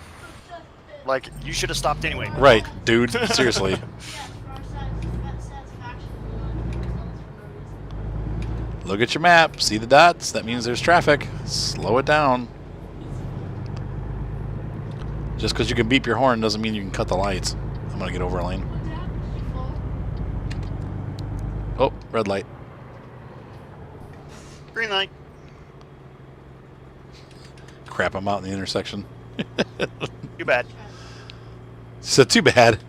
Speaker 3: Like, you should have stopped anyway.
Speaker 2: Right, dude. Seriously. Look at your map. See the dots? That means there's traffic. Slow it down. Just because you can beep your horn doesn't mean you can cut the lights. I'm going to get over a lane. Oh, red light.
Speaker 3: Green light.
Speaker 2: Crap, I'm out in the intersection.
Speaker 3: Too bad.
Speaker 2: So too bad.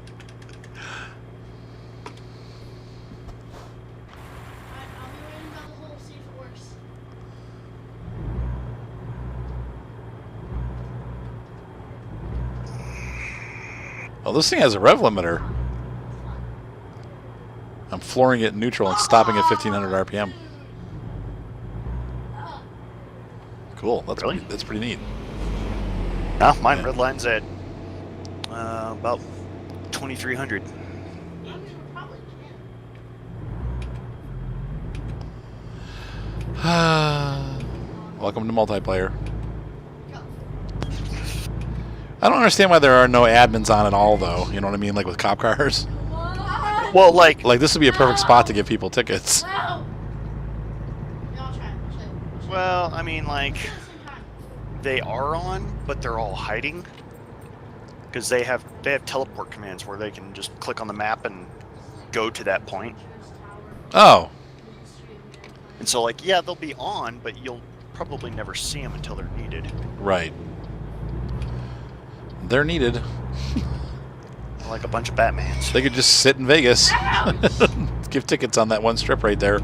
Speaker 2: Oh, this thing has a rev limiter. I'm flooring it in neutral and stopping at 1500 RPM. Cool.
Speaker 3: Really?
Speaker 2: That's pretty neat.
Speaker 3: No, mine
Speaker 2: Yeah.
Speaker 3: red line's at about 2300.
Speaker 2: Welcome to multiplayer. I don't understand why there are no admins on at all, though. You know what I mean? Like with cop cars.
Speaker 3: Well, like,
Speaker 2: Like this would be a perfect spot to give people tickets.
Speaker 3: well, I mean, like, they are on, but they're all hiding because they have teleport commands where they can just click on the map and go to that point.
Speaker 2: Oh,
Speaker 3: And so, like, yeah, they'll be on, but you'll probably never see them until they're needed.
Speaker 2: right. They're needed.
Speaker 3: Like a bunch of Batmans.
Speaker 2: They could just sit in Vegas. Give tickets on that one strip right there.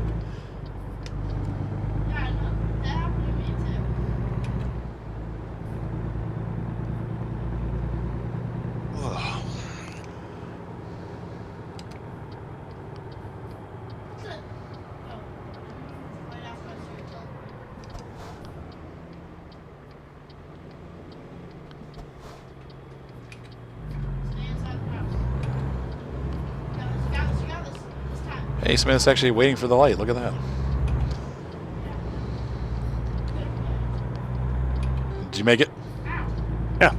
Speaker 2: Hey, Smith's actually waiting for the light. Look at that. Did you make it?
Speaker 3: Yeah.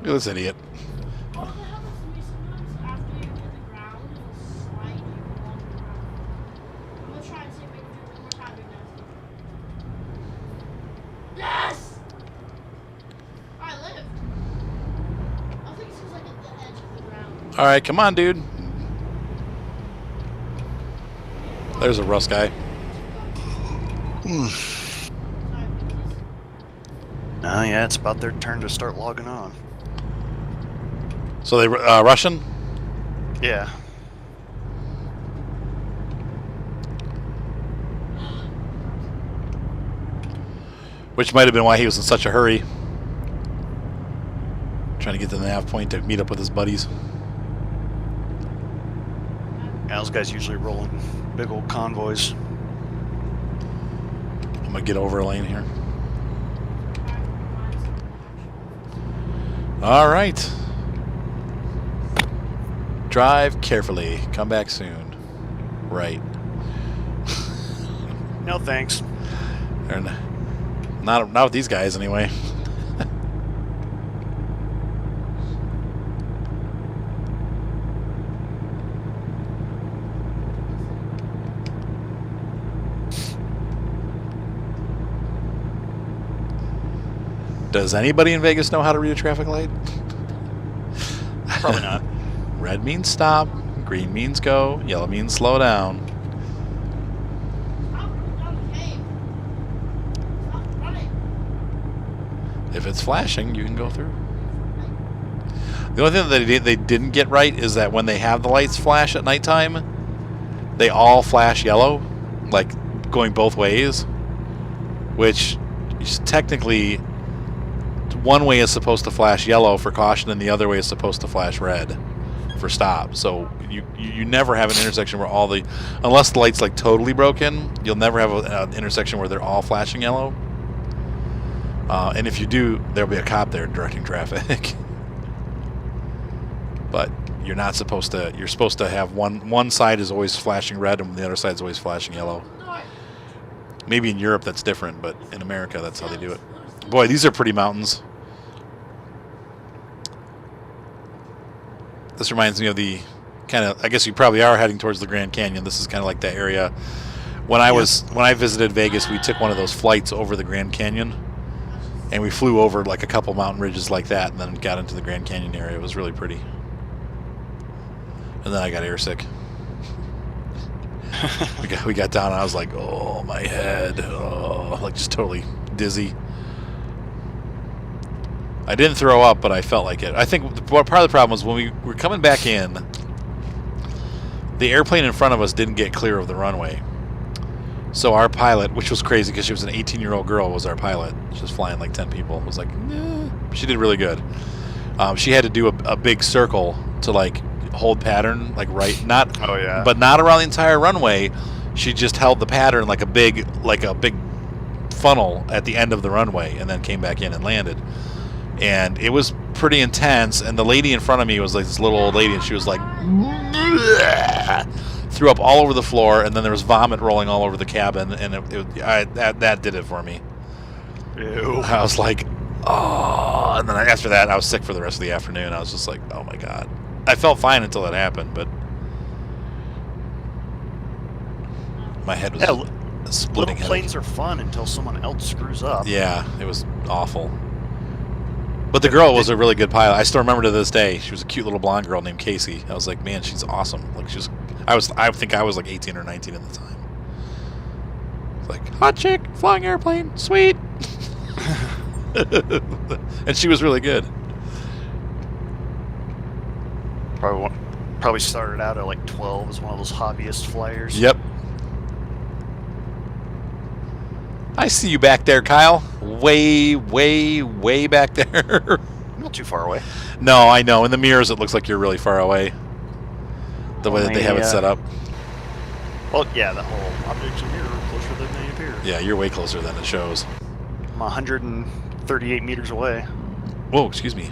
Speaker 2: Look at this idiot.
Speaker 4: Yes! I lived. I think it's like at the edge of the ground.
Speaker 2: All right, come on, dude. There's a Russ guy.
Speaker 3: Oh, yeah, it's about their turn to start logging on.
Speaker 2: So they Russian?
Speaker 3: Yeah.
Speaker 2: Which might have been why he was in such a hurry. Trying to get to the nav point to meet up with his buddies.
Speaker 3: Yeah, those guys usually roll in big old convoys.
Speaker 2: gonna get over a lane here. All right. Drive carefully. Come back soon. Right.
Speaker 3: No thanks.
Speaker 2: They're not with these guys anyway. Does anybody in Vegas know how to read a traffic light?
Speaker 3: Probably not.
Speaker 2: Red means stop, green means go, yellow means slow down.
Speaker 4: Stop running down the cave. Stop running.
Speaker 2: If it's flashing, you can go through. The only thing that they didn't get right is that when they have the lights flash at nighttime, they all flash yellow, like going both ways, which is technically one way is supposed to flash yellow for caution and the other way is supposed to flash red for stop. So you never have an intersection where all the, unless the light's like totally broken, you'll never have an intersection where they're all flashing yellow. And if you do, there'll be a cop there directing traffic. But you're not supposed to. You're supposed to have one side is always flashing red and the other side is always flashing yellow. Maybe in Europe that's different, but in America that's how they do it. Boy, these are pretty mountains. This reminds me of the kind of, I guess you probably are heading towards the Grand Canyon. This is kind of like that area. When I visited Vegas, we took one of those flights over the Grand Canyon, and we flew over like a couple mountain ridges like that, and then got into the Grand Canyon area. It was really pretty. And then I got airsick. we got down, and I was like, oh, my head, oh, like just totally dizzy. I didn't throw up, but I felt like it. I think part of the problem was when we were coming back in, the airplane in front of us didn't get clear of the runway. So our pilot, which was crazy because she was an 18-year-old girl, was our pilot. She was flying like 10 people. Was like, nah. She did really good. She had to do a big circle to like hold pattern, like right, not,
Speaker 3: Oh, yeah.
Speaker 2: but not around the entire runway. She just held the pattern like a big funnel at the end of the runway, and then came back in and landed. And it was pretty intense. And the lady in front of me was like this little old lady, and she was like, threw up all over the floor, and then there was vomit rolling all over the cabin, and that did it for me.
Speaker 3: Ew.
Speaker 2: I was like, oh. And then after that, I was sick for the rest of the afternoon. I was just like, oh my god. I felt fine until that happened, but my head was splitting.
Speaker 3: Little planes are fun until someone else screws up.
Speaker 2: Yeah, it was awful. But the girl was a really good pilot. I still remember to this day. She was a cute little blonde girl named Casey. I was like, man, she's awesome. Like I think I was like 18 or 19 at the time. It's like, hot chick, flying airplane, sweet. And she was really good.
Speaker 3: Probably started out at like 12 as one of those hobbyist flyers.
Speaker 2: Yep. I see you back there, Kyle. Way, way, way back there.
Speaker 3: Not too far away.
Speaker 2: No, I know. In the mirrors, it looks like you're really far away. The way that they have it set up.
Speaker 3: Well, yeah, the whole objects in here are closer than they appear.
Speaker 2: Yeah, you're way closer than it shows.
Speaker 3: I'm 138 meters away.
Speaker 2: Whoa, excuse me.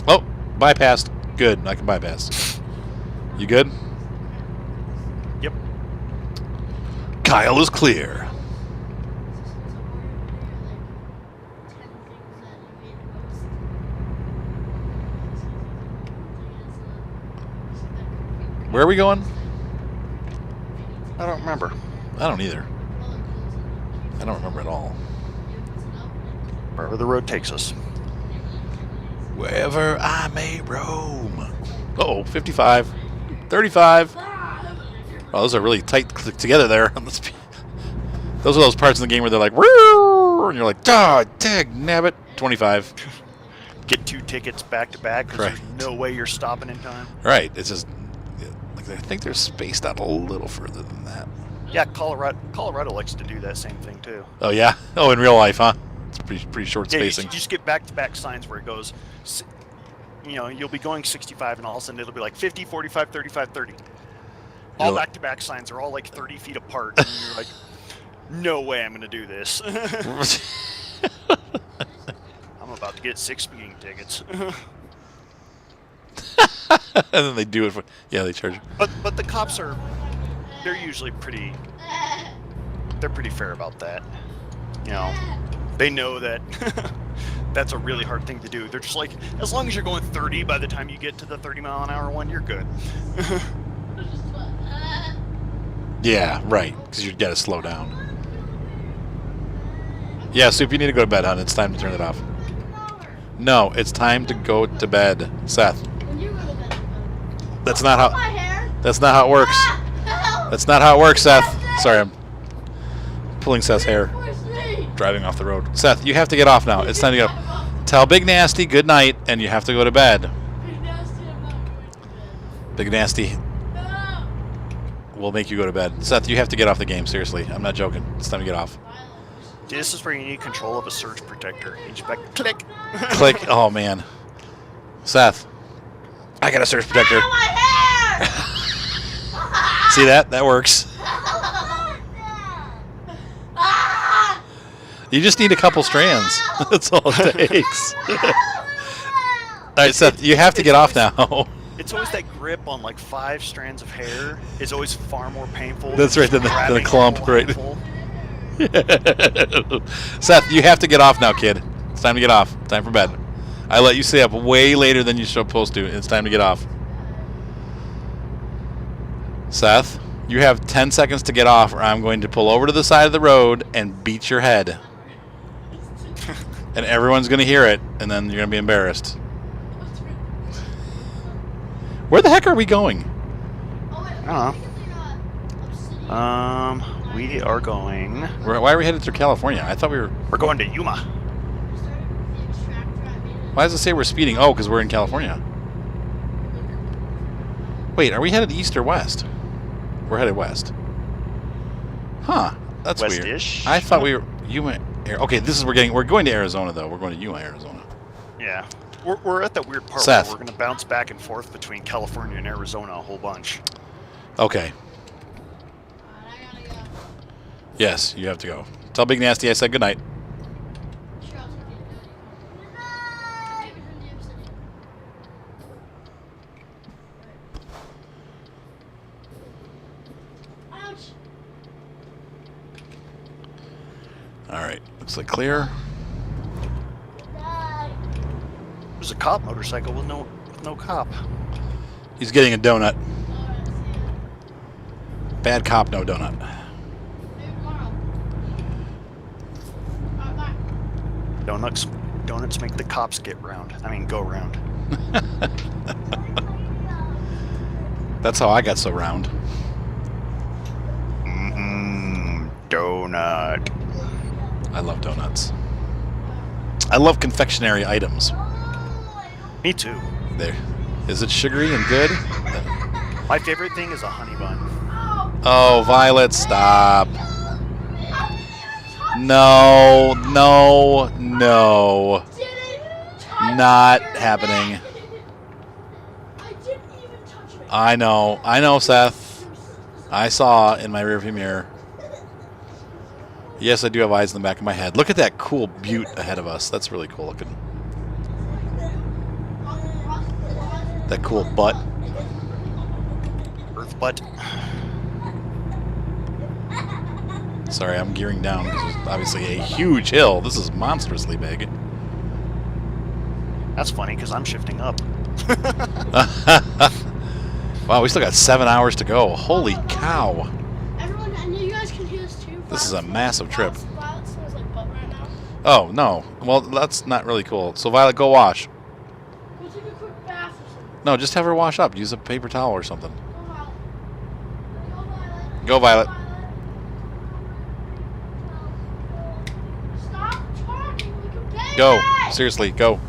Speaker 2: Oh, bypassed. Good, I can bypass. You good?
Speaker 3: Yep.
Speaker 2: Kyle is clear. Where are we going?
Speaker 3: I don't remember.
Speaker 2: I don't either. I don't remember at all.
Speaker 3: Wherever the road takes us.
Speaker 2: Wherever I may roam. Uh-oh, 55. 35. Oh, those are really tight clicked together there. Those are those parts in the game where they're like, and you're like, dag nabbit. 25.
Speaker 3: Get 2 tickets back to back because
Speaker 2: Correct.
Speaker 3: there's no way you're stopping in time.
Speaker 2: Right, it's just, like I think they're spaced out a little further than that.
Speaker 3: Yeah, Colorado likes to do that same thing too.
Speaker 2: Oh, yeah? Oh, in real life, huh? It's pretty short
Speaker 3: Yeah,
Speaker 2: spacing.
Speaker 3: you just get back-to-back signs where it goes, you'll be going 65 and all of a sudden it'll be like 50, 45, 35, 30. All
Speaker 2: You're-
Speaker 3: back-to-back signs are all like 30 feet apart. And you're like, no way I'm gonna do this. I'm about to get 6 speeding tickets.
Speaker 2: And then they do it for, yeah, they charge you.
Speaker 3: but the cops they're usually pretty fair about that. You know, they know that that's a really hard thing to do. They're just like, as long as you're going 30 by the time you get to the 30-mile-an-hour one, you're good.
Speaker 2: Yeah, right, because you got to slow down. Yeah, Soup, you need to go to bed, hon. It's time to turn it off. No, it's time to go to bed, Seth.
Speaker 4: When you go to bed.
Speaker 2: That's not how.
Speaker 4: My hair.
Speaker 2: That's not how it works.
Speaker 4: Help.
Speaker 2: That's not how it works, Seth. Sorry, I'm pulling Seth's hair,
Speaker 4: Push me.
Speaker 2: driving off the road. Seth, you have to get off now. It's time to get off. Tell Big Nasty good night, and you have to go to bed.
Speaker 4: Big Nasty, I'm not going to bed.
Speaker 2: Big Nasty
Speaker 4: No.
Speaker 2: will make you go to bed. Seth, you have to get off the game. Seriously, I'm not joking. It's time to get off.
Speaker 3: This is where you need control of a surge protector. You just back, click.
Speaker 2: Click. Oh man, Seth, I got a surge protector.
Speaker 4: My hair.
Speaker 2: See that? That works.
Speaker 4: Ah!
Speaker 2: You just need a couple strands. That's all it takes. All right, Seth, you have to get off now.
Speaker 3: It's always that grip on like 5 strands of hair is always far more painful.
Speaker 2: That's right, than the
Speaker 3: grabbing
Speaker 2: clump,
Speaker 3: a whole
Speaker 2: right.
Speaker 3: handful.
Speaker 2: Seth, you have to get off now, kid. It's time to get off. Time for bed. I let you stay up way later than you're supposed to. It's time to get off. Seth, you have 10 seconds to get off, or I'm going to pull over to the side of the road and beat your head. And everyone's going to hear it, and then you're going to be embarrassed. Where the heck are we going?
Speaker 3: I don't know. We are going.
Speaker 2: Why are we headed through California? I thought we were...
Speaker 3: We're going to Yuma.
Speaker 2: Why does it say we're speeding? Oh, because we're in California. Wait, are we headed east or west? We're headed west. Huh. That's weird.
Speaker 3: West-ish?
Speaker 2: I thought we were... Yuma... Okay, this is... We're going to Arizona, though. We're going to Yuma, Arizona.
Speaker 3: Yeah. We're at that weird part
Speaker 2: Seth.
Speaker 3: where we're going to bounce back and forth between California and Arizona a whole bunch.
Speaker 2: Okay. Yes, you have to go. Tell Big Nasty I said goodnight.
Speaker 4: Ouch.
Speaker 2: Alright, looks like clear.
Speaker 3: There's a cop motorcycle with no cop.
Speaker 2: He's getting a donut. Bad cop, no donut.
Speaker 3: Donuts make the cops get round. I mean, go round.
Speaker 2: That's how I got so round.
Speaker 3: Donut.
Speaker 2: I love donuts. I love confectionery items.
Speaker 3: Me too.
Speaker 2: There. Is it sugary and good?
Speaker 3: My favorite thing is a honey bun.
Speaker 2: Oh, Violet, stop. No, no, no. Not happening.
Speaker 4: I didn't even touch it.
Speaker 2: I know, Seth. I saw in my rearview mirror. Yes, I do have eyes in the back of my head. Look at that cool butte ahead of us. That's really cool looking. That cool butt.
Speaker 3: Earth butt.
Speaker 2: Sorry, I'm gearing down because it's obviously a huge hill. This is monstrously big.
Speaker 3: That's funny because I'm shifting up.
Speaker 2: Wow, we still got 7 hours to go. Holy cow.
Speaker 4: Everyone, and you guys can hear this too.
Speaker 2: This is a massive trip.
Speaker 4: Violet smells like butt right now.
Speaker 2: Oh, no. Well, that's not really cool. So, Violet, go wash.
Speaker 4: Go take a quick bath or something.
Speaker 2: No, just have her wash up. Use a paper towel or something.
Speaker 4: Go Violet. Go Violet.
Speaker 2: Go, Violet.
Speaker 4: Stop talking like a baby.
Speaker 2: Go. Seriously, go.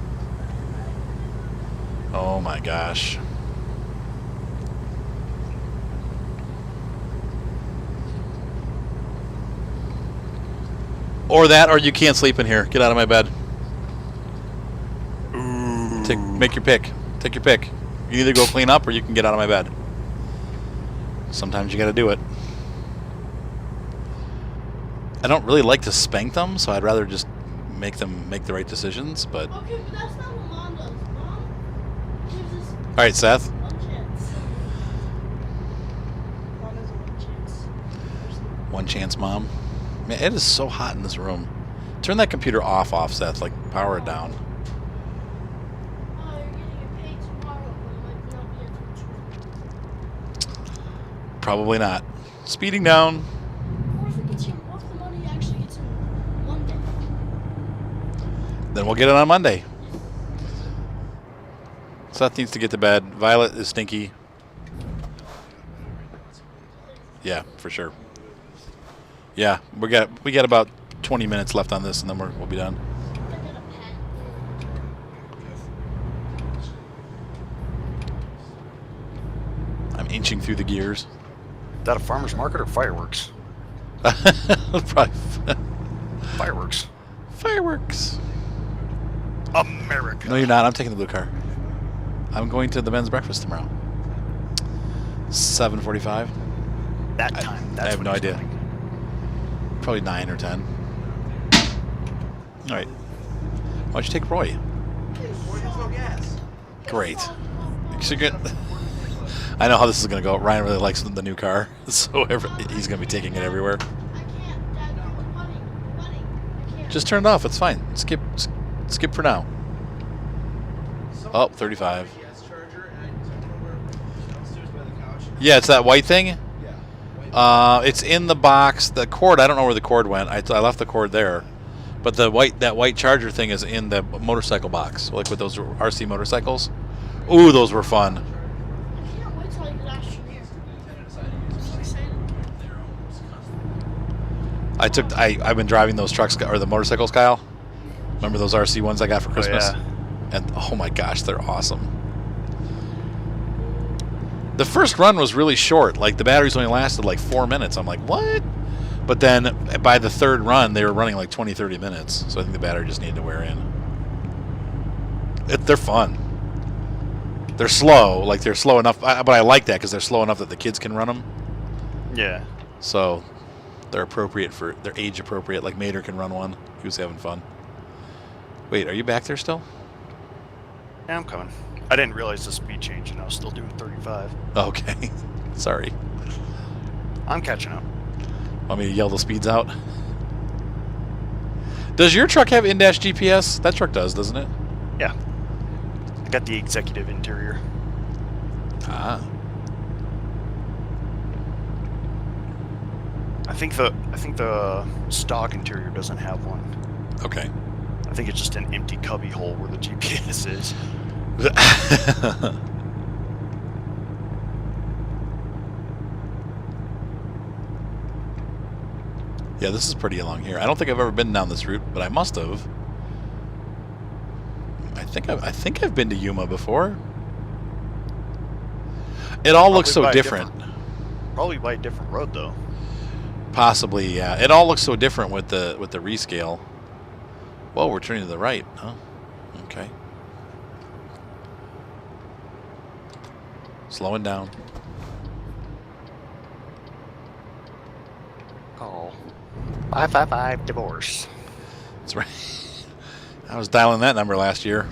Speaker 2: Oh, my gosh. Or that, or you can't sleep in here. Get out of my bed. Make your pick. Take your pick. You can either go clean up or you can get out of my bed. Sometimes you gotta do it. I don't really like to spank them, so I'd rather just make them make the right decisions. But all
Speaker 4: Okay, but that's not what Mom does. Mom gives us
Speaker 2: right, Seth.
Speaker 4: one chance. Mom has a one chance.
Speaker 2: One chance, Mom. Man, it is so hot in this room. Turn that computer off, Seth. Like, power it down.
Speaker 4: Oh, you're getting it paid tomorrow, but it might not be until tomorrow.
Speaker 2: Probably not. Speeding down.
Speaker 4: Or if the money actually gets in Monday.
Speaker 2: Then we'll get it on Monday. Seth needs to get to bed. Violet is stinky. Yeah, for sure. Yeah, we got about 20 minutes left on this, and then we'll be done.
Speaker 4: I got a pen.
Speaker 2: I'm inching through the gears.
Speaker 3: Is that a farmer's market or fireworks?
Speaker 2: Probably
Speaker 3: Fireworks.
Speaker 2: fireworks.
Speaker 3: America.
Speaker 2: No, you're not. I'm taking the blue car. I'm going to the men's breakfast tomorrow. 7:45.
Speaker 3: That time. That's
Speaker 2: I have
Speaker 3: when
Speaker 2: no
Speaker 3: he's
Speaker 2: idea.
Speaker 3: coming.
Speaker 2: Probably 9 or 10. All right. Why don't you take Roy? Great. So you're good. I know how this is going to go. Ryan really likes the new car, so he's going to be taking it everywhere.
Speaker 4: I can't. Dad, money. I can't.
Speaker 2: Just turn it off. It's fine. Skip for now. Oh, 35. Yeah, it's that white thing. It's in the box. The cord, I don't know where the cord went. I left the cord there. But that white charger thing is in the motorcycle box, like with those RC motorcycles. Ooh, those were fun.
Speaker 4: I can't wait till I get last year. I'm so excited.
Speaker 2: I've been driving those trucks or the motorcycles, Kyle. Remember those RC ones I got for Christmas?
Speaker 3: Yeah.
Speaker 2: And oh my gosh, they're awesome. The first run was really short. Like the batteries only lasted like 4 minutes. I'm like, what? But then by the third run, they were running like 20, 30 minutes. So I think the battery just needed to wear in. They're fun. They're slow. Like they're slow enough. But I like that because they're slow enough that the kids can run them.
Speaker 3: Yeah.
Speaker 2: So they're appropriate they're age appropriate. Like Mater can run one. He was having fun. Wait, are you back there still?
Speaker 3: Yeah, I'm coming. I didn't realize the speed change, and I was still doing 35.
Speaker 2: Okay. Sorry.
Speaker 3: I'm catching up.
Speaker 2: Want me to yell the speeds out? Does your truck have in-dash GPS? That truck does, doesn't it?
Speaker 3: Yeah. I got the executive interior.
Speaker 2: Ah.
Speaker 3: I think the stock interior doesn't have one.
Speaker 2: Okay.
Speaker 3: I think it's just an empty cubby hole where the GPS is.
Speaker 2: Yeah, this is pretty along here. I don't think I've ever been down this route, but I must have. I think I've been to Yuma before. It all looks so
Speaker 3: Probably by a
Speaker 2: different.
Speaker 3: Probably by a different road, though.
Speaker 2: Possibly, yeah. It all looks so different with the rescale. Well, we're turning to the right, huh? Okay. Slowing down.
Speaker 3: Call 555 divorce.
Speaker 2: That's right. I was dialing that number last year.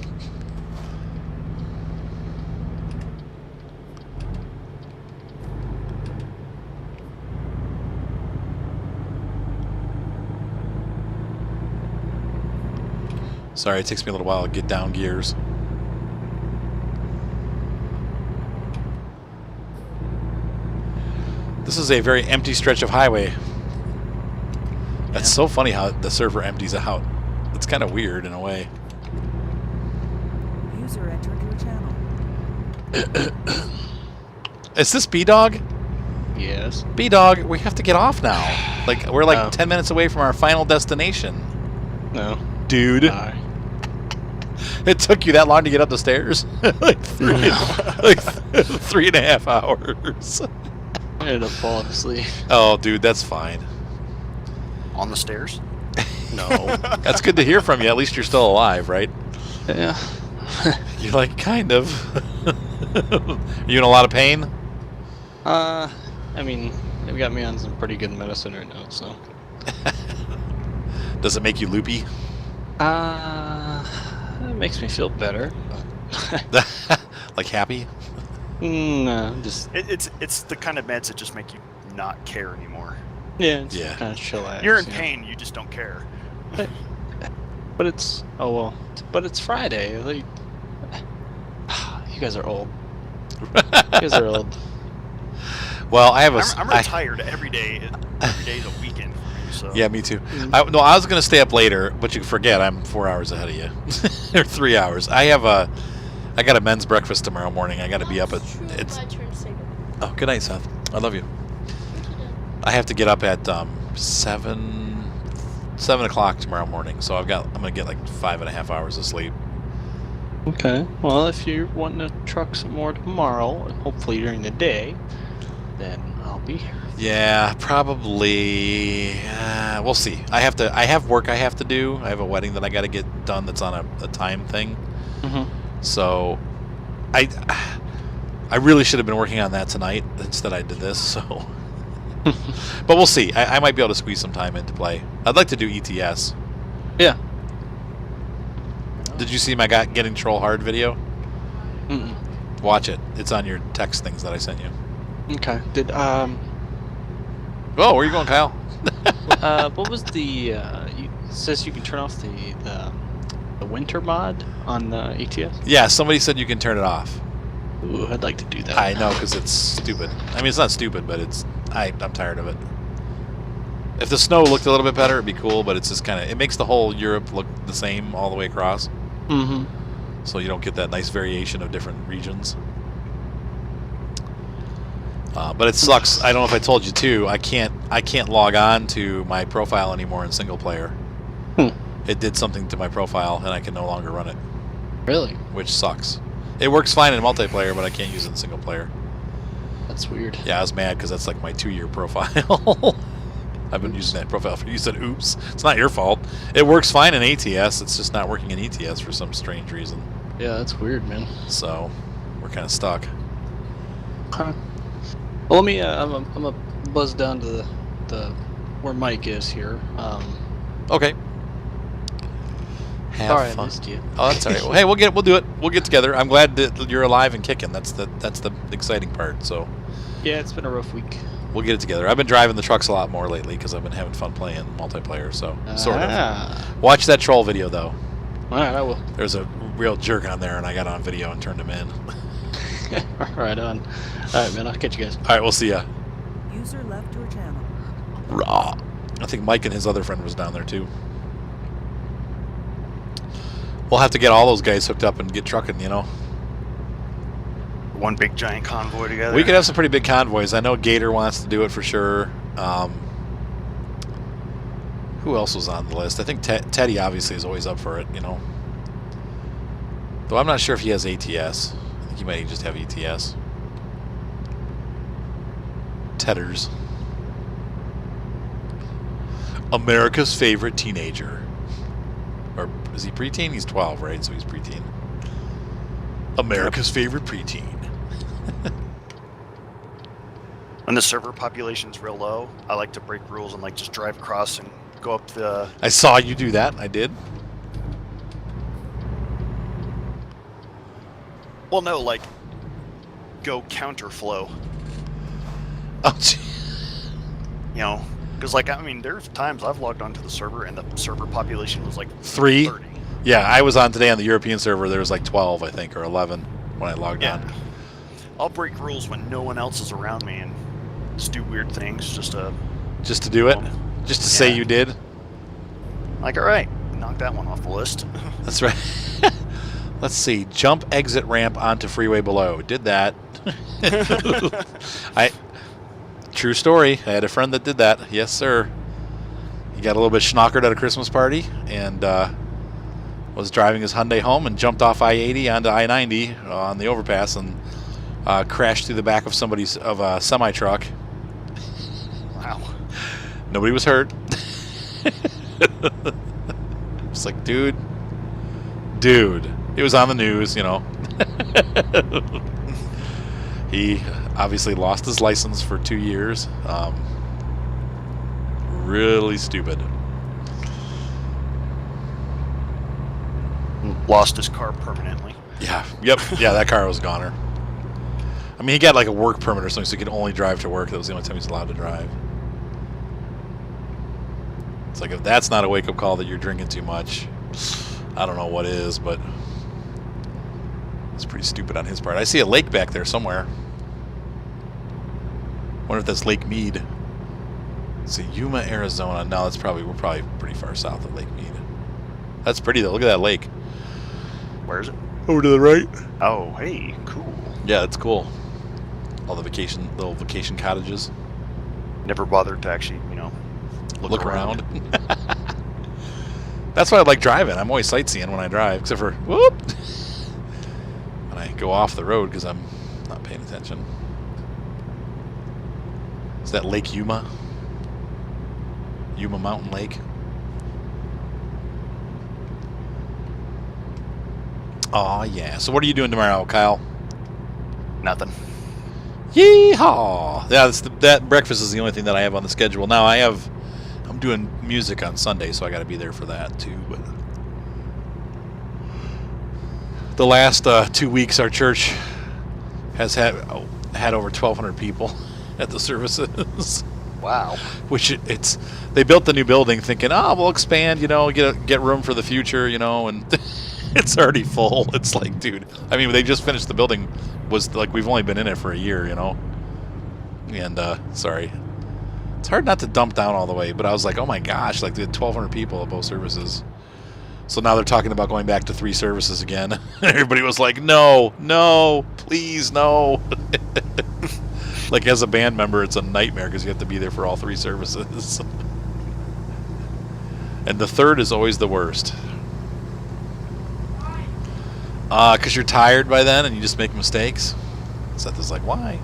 Speaker 2: Sorry, it takes me a little while to get down gears. This is a very empty stretch of highway. That's so funny how the server empties out. It's kind of weird in a way.
Speaker 6: User entered your channel.
Speaker 2: Is this B-Dog?
Speaker 7: Yes.
Speaker 2: B-Dog, we have to get off now. Like, we're like
Speaker 7: Oh.
Speaker 2: 10 minutes away from our final destination.
Speaker 7: No.
Speaker 2: Dude. It took you that long to get up the stairs? like 3.5 hours.
Speaker 7: I ended up falling asleep.
Speaker 2: Oh, dude, that's fine.
Speaker 3: On the stairs?
Speaker 7: No.
Speaker 2: That's good to hear from you. At least you're still alive, right?
Speaker 7: Yeah.
Speaker 2: You're like, kind of. You in a lot of pain?
Speaker 7: I mean, they've got me on some pretty good medicine right now, so.
Speaker 2: Does it make you loopy?
Speaker 7: It makes me feel better.
Speaker 2: Like happy?
Speaker 7: No, just
Speaker 3: It's the kind of meds that just make you not care anymore.
Speaker 7: yeah, it's
Speaker 2: Yeah.
Speaker 7: kind of chillax.
Speaker 3: You're in
Speaker 7: you know.
Speaker 3: pain, you just don't care.
Speaker 7: But it's but it's Friday. Like, you guys are old. You guys are old.
Speaker 2: Well, I have a.
Speaker 3: I'm retired every day. Every day is a weekend for me. So
Speaker 2: Yeah, me too. I was going to stay up later, but you forget I'm 4 hours ahead of you, or 3 hours. I got a men's breakfast tomorrow morning. I got to be up at. It's.
Speaker 4: My turn to say goodbye.
Speaker 2: Oh, good night, Seth. I love you. I have to get up at 7 o'clock tomorrow morning, so I'm gonna get like 5.5 hours of sleep.
Speaker 7: Okay. Well, if you're wanting to truck some more tomorrow, and hopefully during the day, then I'll be here.
Speaker 2: Yeah, probably. We'll see. I have work I have to do. I have a wedding that I got to get done. That's on a time thing.
Speaker 7: Mm-hmm.
Speaker 2: So, I really should have been working on that tonight. Instead, I did this. So, but we'll see. I might be able to squeeze some time into play. I'd like to do ETS.
Speaker 7: Yeah.
Speaker 2: Did you see my getting troll hard video?
Speaker 7: Mm-mm.
Speaker 2: Watch it. It's on your text things that I sent you.
Speaker 7: Okay. Did
Speaker 2: Oh, where are you going, Kyle?
Speaker 7: what was the it says you can turn off the winter mod on the ETS?
Speaker 2: Yeah, somebody said you can turn it off.
Speaker 7: Ooh, I'd like to do that.
Speaker 2: I know, because it's stupid. I mean, it's not stupid, but I'm tired of it. If the snow looked a little bit better, it'd be cool, but it's just kind of, it makes the whole Europe look the same all the way across.
Speaker 7: Mm-hmm.
Speaker 2: So you don't get that nice variation of different regions. But it sucks. I don't know if I told you too. I can't log on to my profile anymore in single player. It did something to my profile, and I can no longer run it,
Speaker 7: Really?
Speaker 2: which sucks. It works fine in multiplayer, but I can't use it in single player.
Speaker 7: That's weird.
Speaker 2: Yeah, I was mad because that's like my 2-year profile. I've been using that profile for. You said, "Oops." It's not your fault. It works fine in ATS. It's just not working in ETS for some strange reason.
Speaker 7: Yeah, that's weird, man.
Speaker 2: So we're kind of stuck.
Speaker 7: Huh. Well, let me. I'm a buzz down to the where Mike is here.
Speaker 2: Okay. Have
Speaker 7: Sorry, I
Speaker 2: fun.
Speaker 7: missed you.
Speaker 2: Oh, that's all right. Well, hey, we'll do it. We'll get together. I'm glad that you're alive and kicking. That's the exciting part. So
Speaker 7: Yeah, it's been a rough week.
Speaker 2: we'll get it together. I've been driving the trucks a lot more lately because I've been having fun playing multiplayer. So sort of.
Speaker 7: Ah.
Speaker 2: Watch that troll video though.
Speaker 7: All right, I will.
Speaker 2: There's a real jerk on there, and I got on video and turned him in.
Speaker 7: Right on. All right, man. I'll catch you guys.
Speaker 2: All right, we'll see ya.
Speaker 6: User left your channel.
Speaker 2: Raw. I think Mike and his other friend was down there too. We'll have to get all those guys hooked up and get trucking, you know.
Speaker 3: one big giant convoy together.
Speaker 2: We could have some pretty big convoys. I know Gator wants to do it for sure. Who else was on the list? I think Teddy obviously is always up for it, you know. Though I'm not sure if he has ATS. I think he might just have ETS. Tedders. America's favorite teenager. Or is he preteen? He's 12, right? So he's preteen. America's favorite preteen.
Speaker 3: When the server population's real low, I like to break rules and like just drive across and go up the.
Speaker 2: I saw you do that. I did.
Speaker 3: Well, no, like go counterflow.
Speaker 2: Oh, gee.
Speaker 3: You know, because like I mean, there's times I've logged onto the server and the server population was like
Speaker 2: 3?
Speaker 3: 30.
Speaker 2: Yeah, I was on today on the European server. There was like 12, I think, or 11 when I logged
Speaker 3: Yeah.
Speaker 2: on.
Speaker 3: I'll break rules when no one else is around me and just do weird things just to
Speaker 2: Just to do it? Just to say
Speaker 3: Yeah.
Speaker 2: you did?
Speaker 3: like, all right, knock that one off the list.
Speaker 2: That's right. Let's see. Jump exit ramp onto freeway below. Did that. True story. I had a friend that did that. Yes, sir. He got a little bit schnockered at a Christmas party and was driving his Hyundai home and jumped off I-80 onto I-90 on the overpass and crashed through the back of a semi-truck.
Speaker 3: Wow.
Speaker 2: Nobody was hurt. It's like, dude. It was on the news, you know. He obviously lost his license for 2 years. Really stupid.
Speaker 3: Lost his car permanently.
Speaker 2: Yeah. Yep. Yeah, that car was a goner. I mean, he got like a work permit or something, so he could only drive to work. That was the only time he's allowed to drive. It's like, if that's not a wake-up call that you're drinking too much, I don't know what is, but it's pretty stupid on his part. I see a lake back there somewhere. Wonder if that's Lake Mead. It's Yuma, Arizona. No, we're probably pretty far south of Lake Mead. That's pretty though. Look at that lake.
Speaker 3: Where is it?
Speaker 2: Over to the right.
Speaker 3: Oh, hey, cool.
Speaker 2: Yeah, it's cool. All the little vacation cottages.
Speaker 3: Never bothered to actually,
Speaker 2: Look around. That's why I like driving. I'm always sightseeing when I drive, except for whoop when I go off the road because I'm not paying attention. Is that Lake Yuma? Yuma Mountain Lake. Oh yeah. So what are you doing tomorrow, Kyle?
Speaker 3: Nothing.
Speaker 2: Yeehaw! Yeah, that breakfast is the only thing that I have on the schedule. Now I'm doing music on Sunday, so I got to be there for that too. But the last 2 weeks, our church has had over 1,200 people at the services.
Speaker 3: Wow.
Speaker 2: Which they built the new building thinking, we'll expand, get room for the future, and it's already full. It's like, dude, I mean, they just finished the building. Was like we've only been in it for a year, and sorry. It's hard not to dump down all the way, but I was like, oh my gosh, like they had 1,200 people at both services. So now they're talking about going back to 3 services again. Everybody was like, no, please, no. Like as a band member, it's a nightmare because you have to be there for all 3 services. And the third is always the worst. Because you're tired by then and you just make mistakes. Seth is like, why?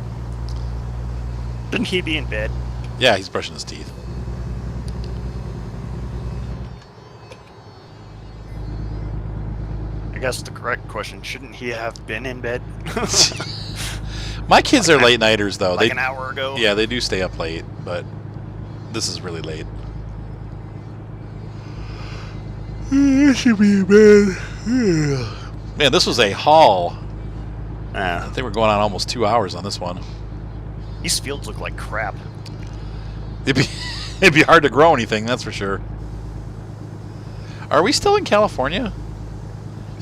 Speaker 3: Shouldn't he be in bed?
Speaker 2: Yeah, he's brushing his teeth.
Speaker 3: I guess the correct question, shouldn't he have been in bed?
Speaker 2: My kids are late nighters, though.
Speaker 3: Like an hour ago?
Speaker 2: Yeah, they do stay up late, but this is really late. I should be in bed. Man, this was a haul. They were going on almost 2 hours on this one.
Speaker 3: These fields look like crap.
Speaker 2: It'd be hard to grow anything, that's for sure. Are we still in California?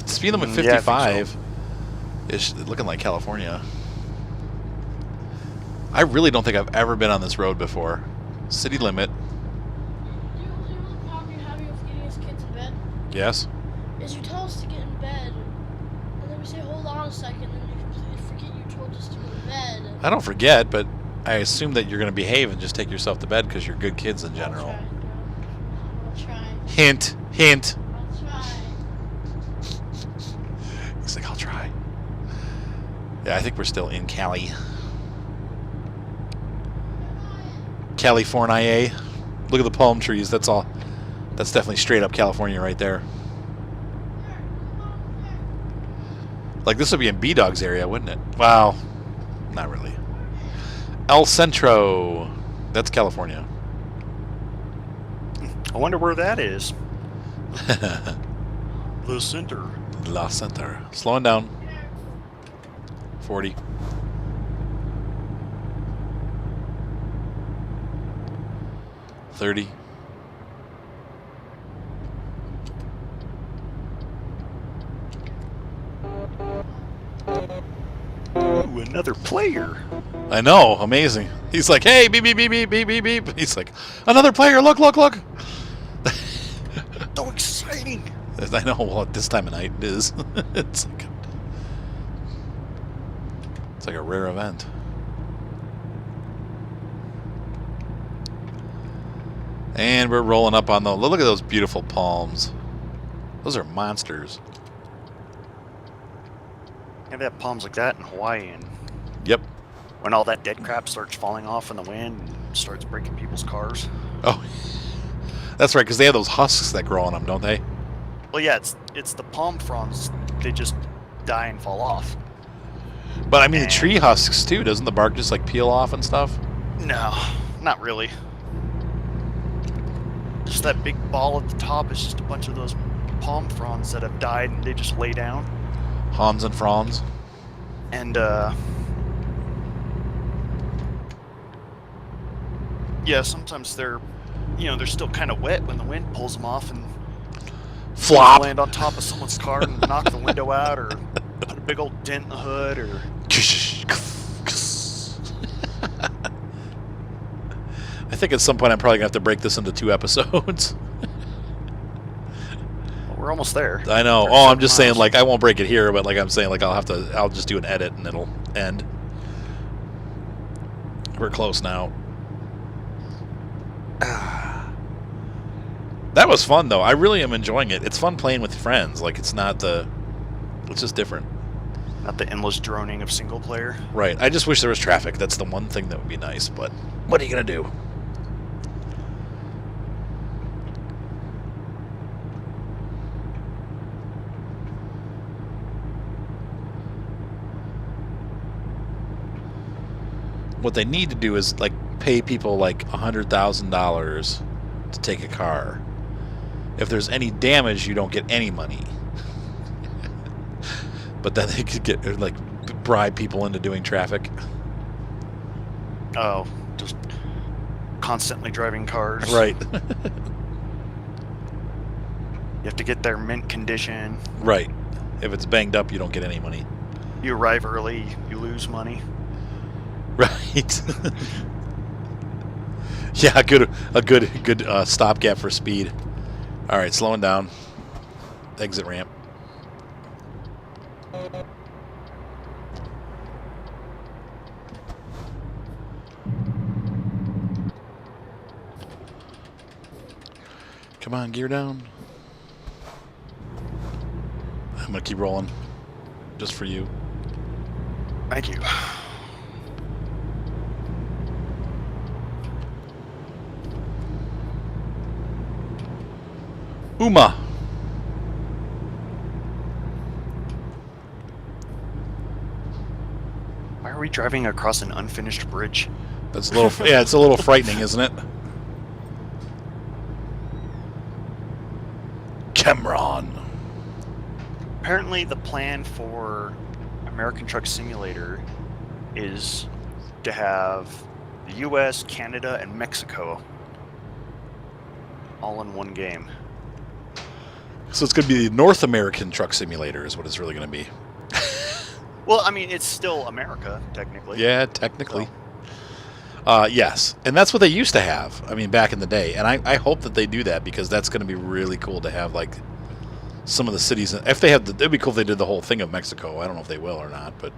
Speaker 2: Speed limit 55. It's looking like California. I really don't think I've ever been on this road before. City limit.
Speaker 4: Do you know the problem you're having with getting us kids in bed?
Speaker 2: Yes.
Speaker 4: Is you tell us to get in bed, and then we say, hold on a second, and then you completely forget you told us to go to bed.
Speaker 2: I don't forget, but I assume that you're going to behave and just take yourself to bed because you're good kids in general.
Speaker 4: I'll try.
Speaker 2: Hint, hint.
Speaker 4: I'll try.
Speaker 2: He's like, I'll try. Yeah, I think we're still in Cali. California. Look at the palm trees. That's all. That's definitely straight up California right there. Like this would be in B-Dog's area, wouldn't it? Wow. Not really. El Centro. That's California.
Speaker 3: I wonder where that is. The center.
Speaker 2: La Center. Slowing down. 40. $30.
Speaker 3: Ooh, another player.
Speaker 2: I know, amazing. He's like, hey, beep, beep, beep, beep, beep, beep, beep. He's like, another player, look, look, look.
Speaker 3: So exciting.
Speaker 2: I know, well, at this time of night it is. It's like a rare event. And we're rolling up on the, look at those beautiful palms. Those are monsters.
Speaker 3: Yeah, they have palms like that in Hawaii, and
Speaker 2: Yep.
Speaker 3: when all that dead crap starts falling off in the wind and starts breaking people's cars.
Speaker 2: Oh, that's right, because they have those husks that grow on them, don't they?
Speaker 3: Well, yeah, it's the palm fronds. They just die and fall off.
Speaker 2: But I mean, the tree husks too. Doesn't the bark just like peel off and stuff?
Speaker 3: No, not really. Just that big ball at the top is just a bunch of those palm fronds that have died and they just lay down.
Speaker 2: Hans and Franz.
Speaker 3: And yeah, sometimes they're still kind of wet when the wind pulls them off and
Speaker 2: Flop.
Speaker 3: land on top of someone's car and knock the window out, or put a big old dent in the hood, or
Speaker 2: I think at some point I'm probably gonna have to break this into 2 episodes.
Speaker 3: we're almost there.
Speaker 2: I know.
Speaker 3: 37
Speaker 2: Oh, I'm just saying,
Speaker 3: miles.
Speaker 2: like, I won't break it here, but like I'm saying, like, I'll just do an edit and it'll end. We're close now. That was fun though. I really am enjoying it. It's fun playing with friends. Like, it's just different.
Speaker 3: Not the endless droning of single player.
Speaker 2: Right. I just wish there was traffic. That's the one thing that would be nice, but what are you gonna do? What they need to do is like pay people like $100,000 to take a car. If there's any damage, you don't get any money. But then they could get like bribe people into doing traffic.
Speaker 3: Oh, just constantly driving cars.
Speaker 2: Right.
Speaker 3: You have to get their mint condition.
Speaker 2: Right. If it's banged up, you don't get any money.
Speaker 3: You arrive early, you lose money.
Speaker 2: Right. Yeah, a good stopgap for speed. All right, slowing down. Exit ramp. Come on, gear down. I'm gonna keep rolling, just for you.
Speaker 3: Thank you.
Speaker 2: Uma.
Speaker 3: Why are we driving across an unfinished bridge?
Speaker 2: That's a little. Yeah, it's a little frightening, isn't it? Cameron.
Speaker 3: Apparently, the plan for American Truck Simulator is to have the U.S., Canada, and Mexico all in one game.
Speaker 2: So it's going to be the North American Truck Simulator is what it's really going to be.
Speaker 3: Well, I mean, it's still America, technically.
Speaker 2: Yeah, technically. Yes, and that's what they used to have. I mean, back in the day, and I hope that they do that because that's going to be really cool to have like some of the cities. If they have, it'd be cool if they did the whole thing of Mexico. I don't know if they will or not, but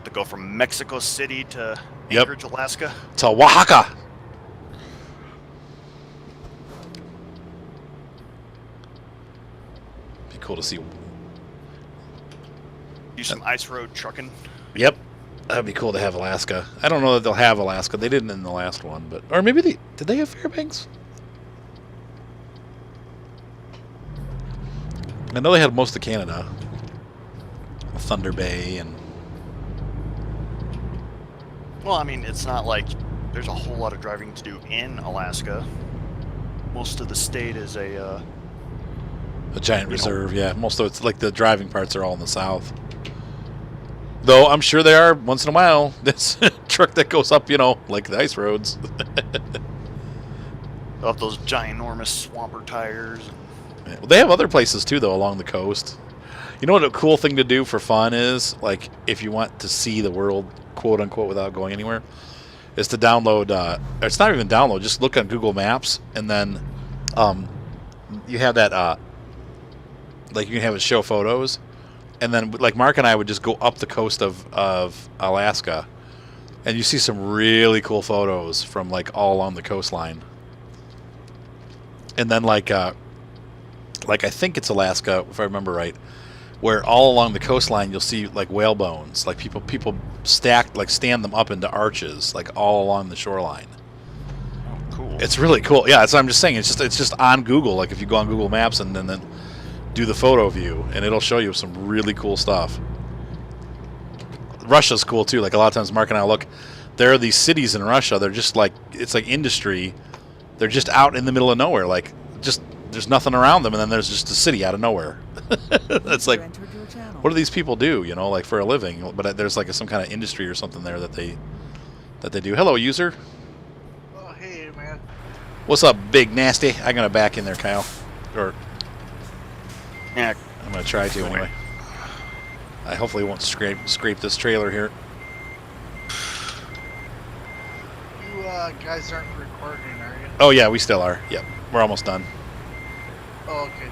Speaker 3: To go from Mexico City to
Speaker 2: Yep.
Speaker 3: Anchorage, Alaska.
Speaker 2: to Oaxaca. Be cool to see.
Speaker 3: Do some ice road trucking.
Speaker 2: Yep, that'd be cool to have Alaska. I don't know that they'll have Alaska. They didn't in the last one, but or maybe did they have Fairbanks? I know they had most of Canada, Thunder Bay, and
Speaker 3: Well, I mean, it's not like there's a whole lot of driving to do in Alaska. Most of the state is a
Speaker 2: giant
Speaker 3: know.
Speaker 2: reserve. Yeah, most of it's like the driving parts are all in the south. Though I'm sure there are once in a while this truck that goes up, like the ice roads.
Speaker 3: of those ginormous swamper tires.
Speaker 2: Yeah, well, they have other places too, though, along the coast. You know what a cool thing to do for fun is, like, if you want to see the world, quote unquote, without going anywhere, is to download. It's not even download. Just look on Google Maps, and then you have that. Like, you can have it show photos, and then like Mark and I would just go up the coast of Alaska, and you see some really cool photos from like all along the coastline. And then like I think it's Alaska, if I remember right, where all along the coastline you'll see like whale bones, like people stacked, like stand them up into arches, like all along the shoreline.
Speaker 3: Oh, cool.
Speaker 2: It's really cool. Yeah, that's what I'm just saying. It's just on Google. Like if you go on Google Maps and then do the photo view, and it'll show you some really cool stuff. Russia's cool too. Like a lot of times Mark and I look, there are these cities in Russia. They're just like, it's like industry. They're just out in the middle of nowhere. Like just there's nothing around them, and then there's just a city out of nowhere. It's like,
Speaker 6: Entered your channel.
Speaker 2: what do these people do? You know, like for a living? But there's like some kind of industry or something there that they do. Hello, user.
Speaker 8: Oh, hey, man.
Speaker 2: What's up, big nasty? I'm gonna back in there, Kyle. Or
Speaker 3: Yeah.
Speaker 2: I'm gonna try to anyway. I hopefully won't scrape this trailer here.
Speaker 8: You guys aren't recording, are you?
Speaker 2: Oh yeah, we still are. Yep, we're almost done.
Speaker 8: Oh, okay.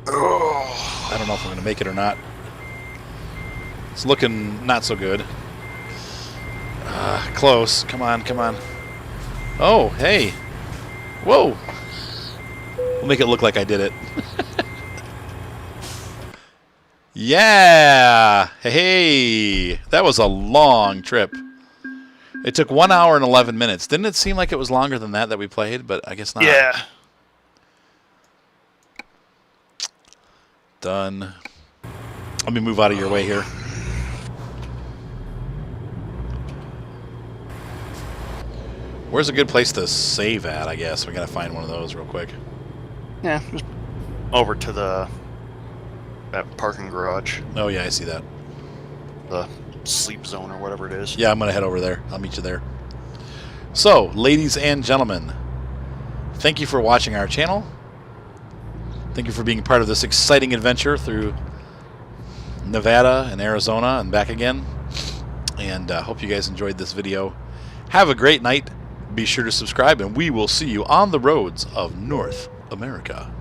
Speaker 2: I don't know if I'm gonna make it or not. It's looking not so good. Close. Come on, come on. Oh, hey. Whoa. We'll make it look like I did it. Yeah. Hey. That was a long trip. It took 1 hour and 11 minutes. Didn't it seem like it was longer than that we played? But I guess not.
Speaker 3: Yeah.
Speaker 2: Done. Let me move out of your way here. Where's a good place to save at, I guess? We gotta find one of those real quick.
Speaker 3: Yeah. Just over to that parking garage,
Speaker 2: Oh, yeah, I see that.
Speaker 3: the sleep zone or whatever it is.
Speaker 2: Yeah, I'm gonna head over there. I'll meet you there. So, ladies and gentlemen, thank you for watching our channel. Thank you for being part of this exciting adventure through Nevada and Arizona and back again. And hope you guys enjoyed this video. Have a great night. Be sure to subscribe, and we will see you on the roads of North America.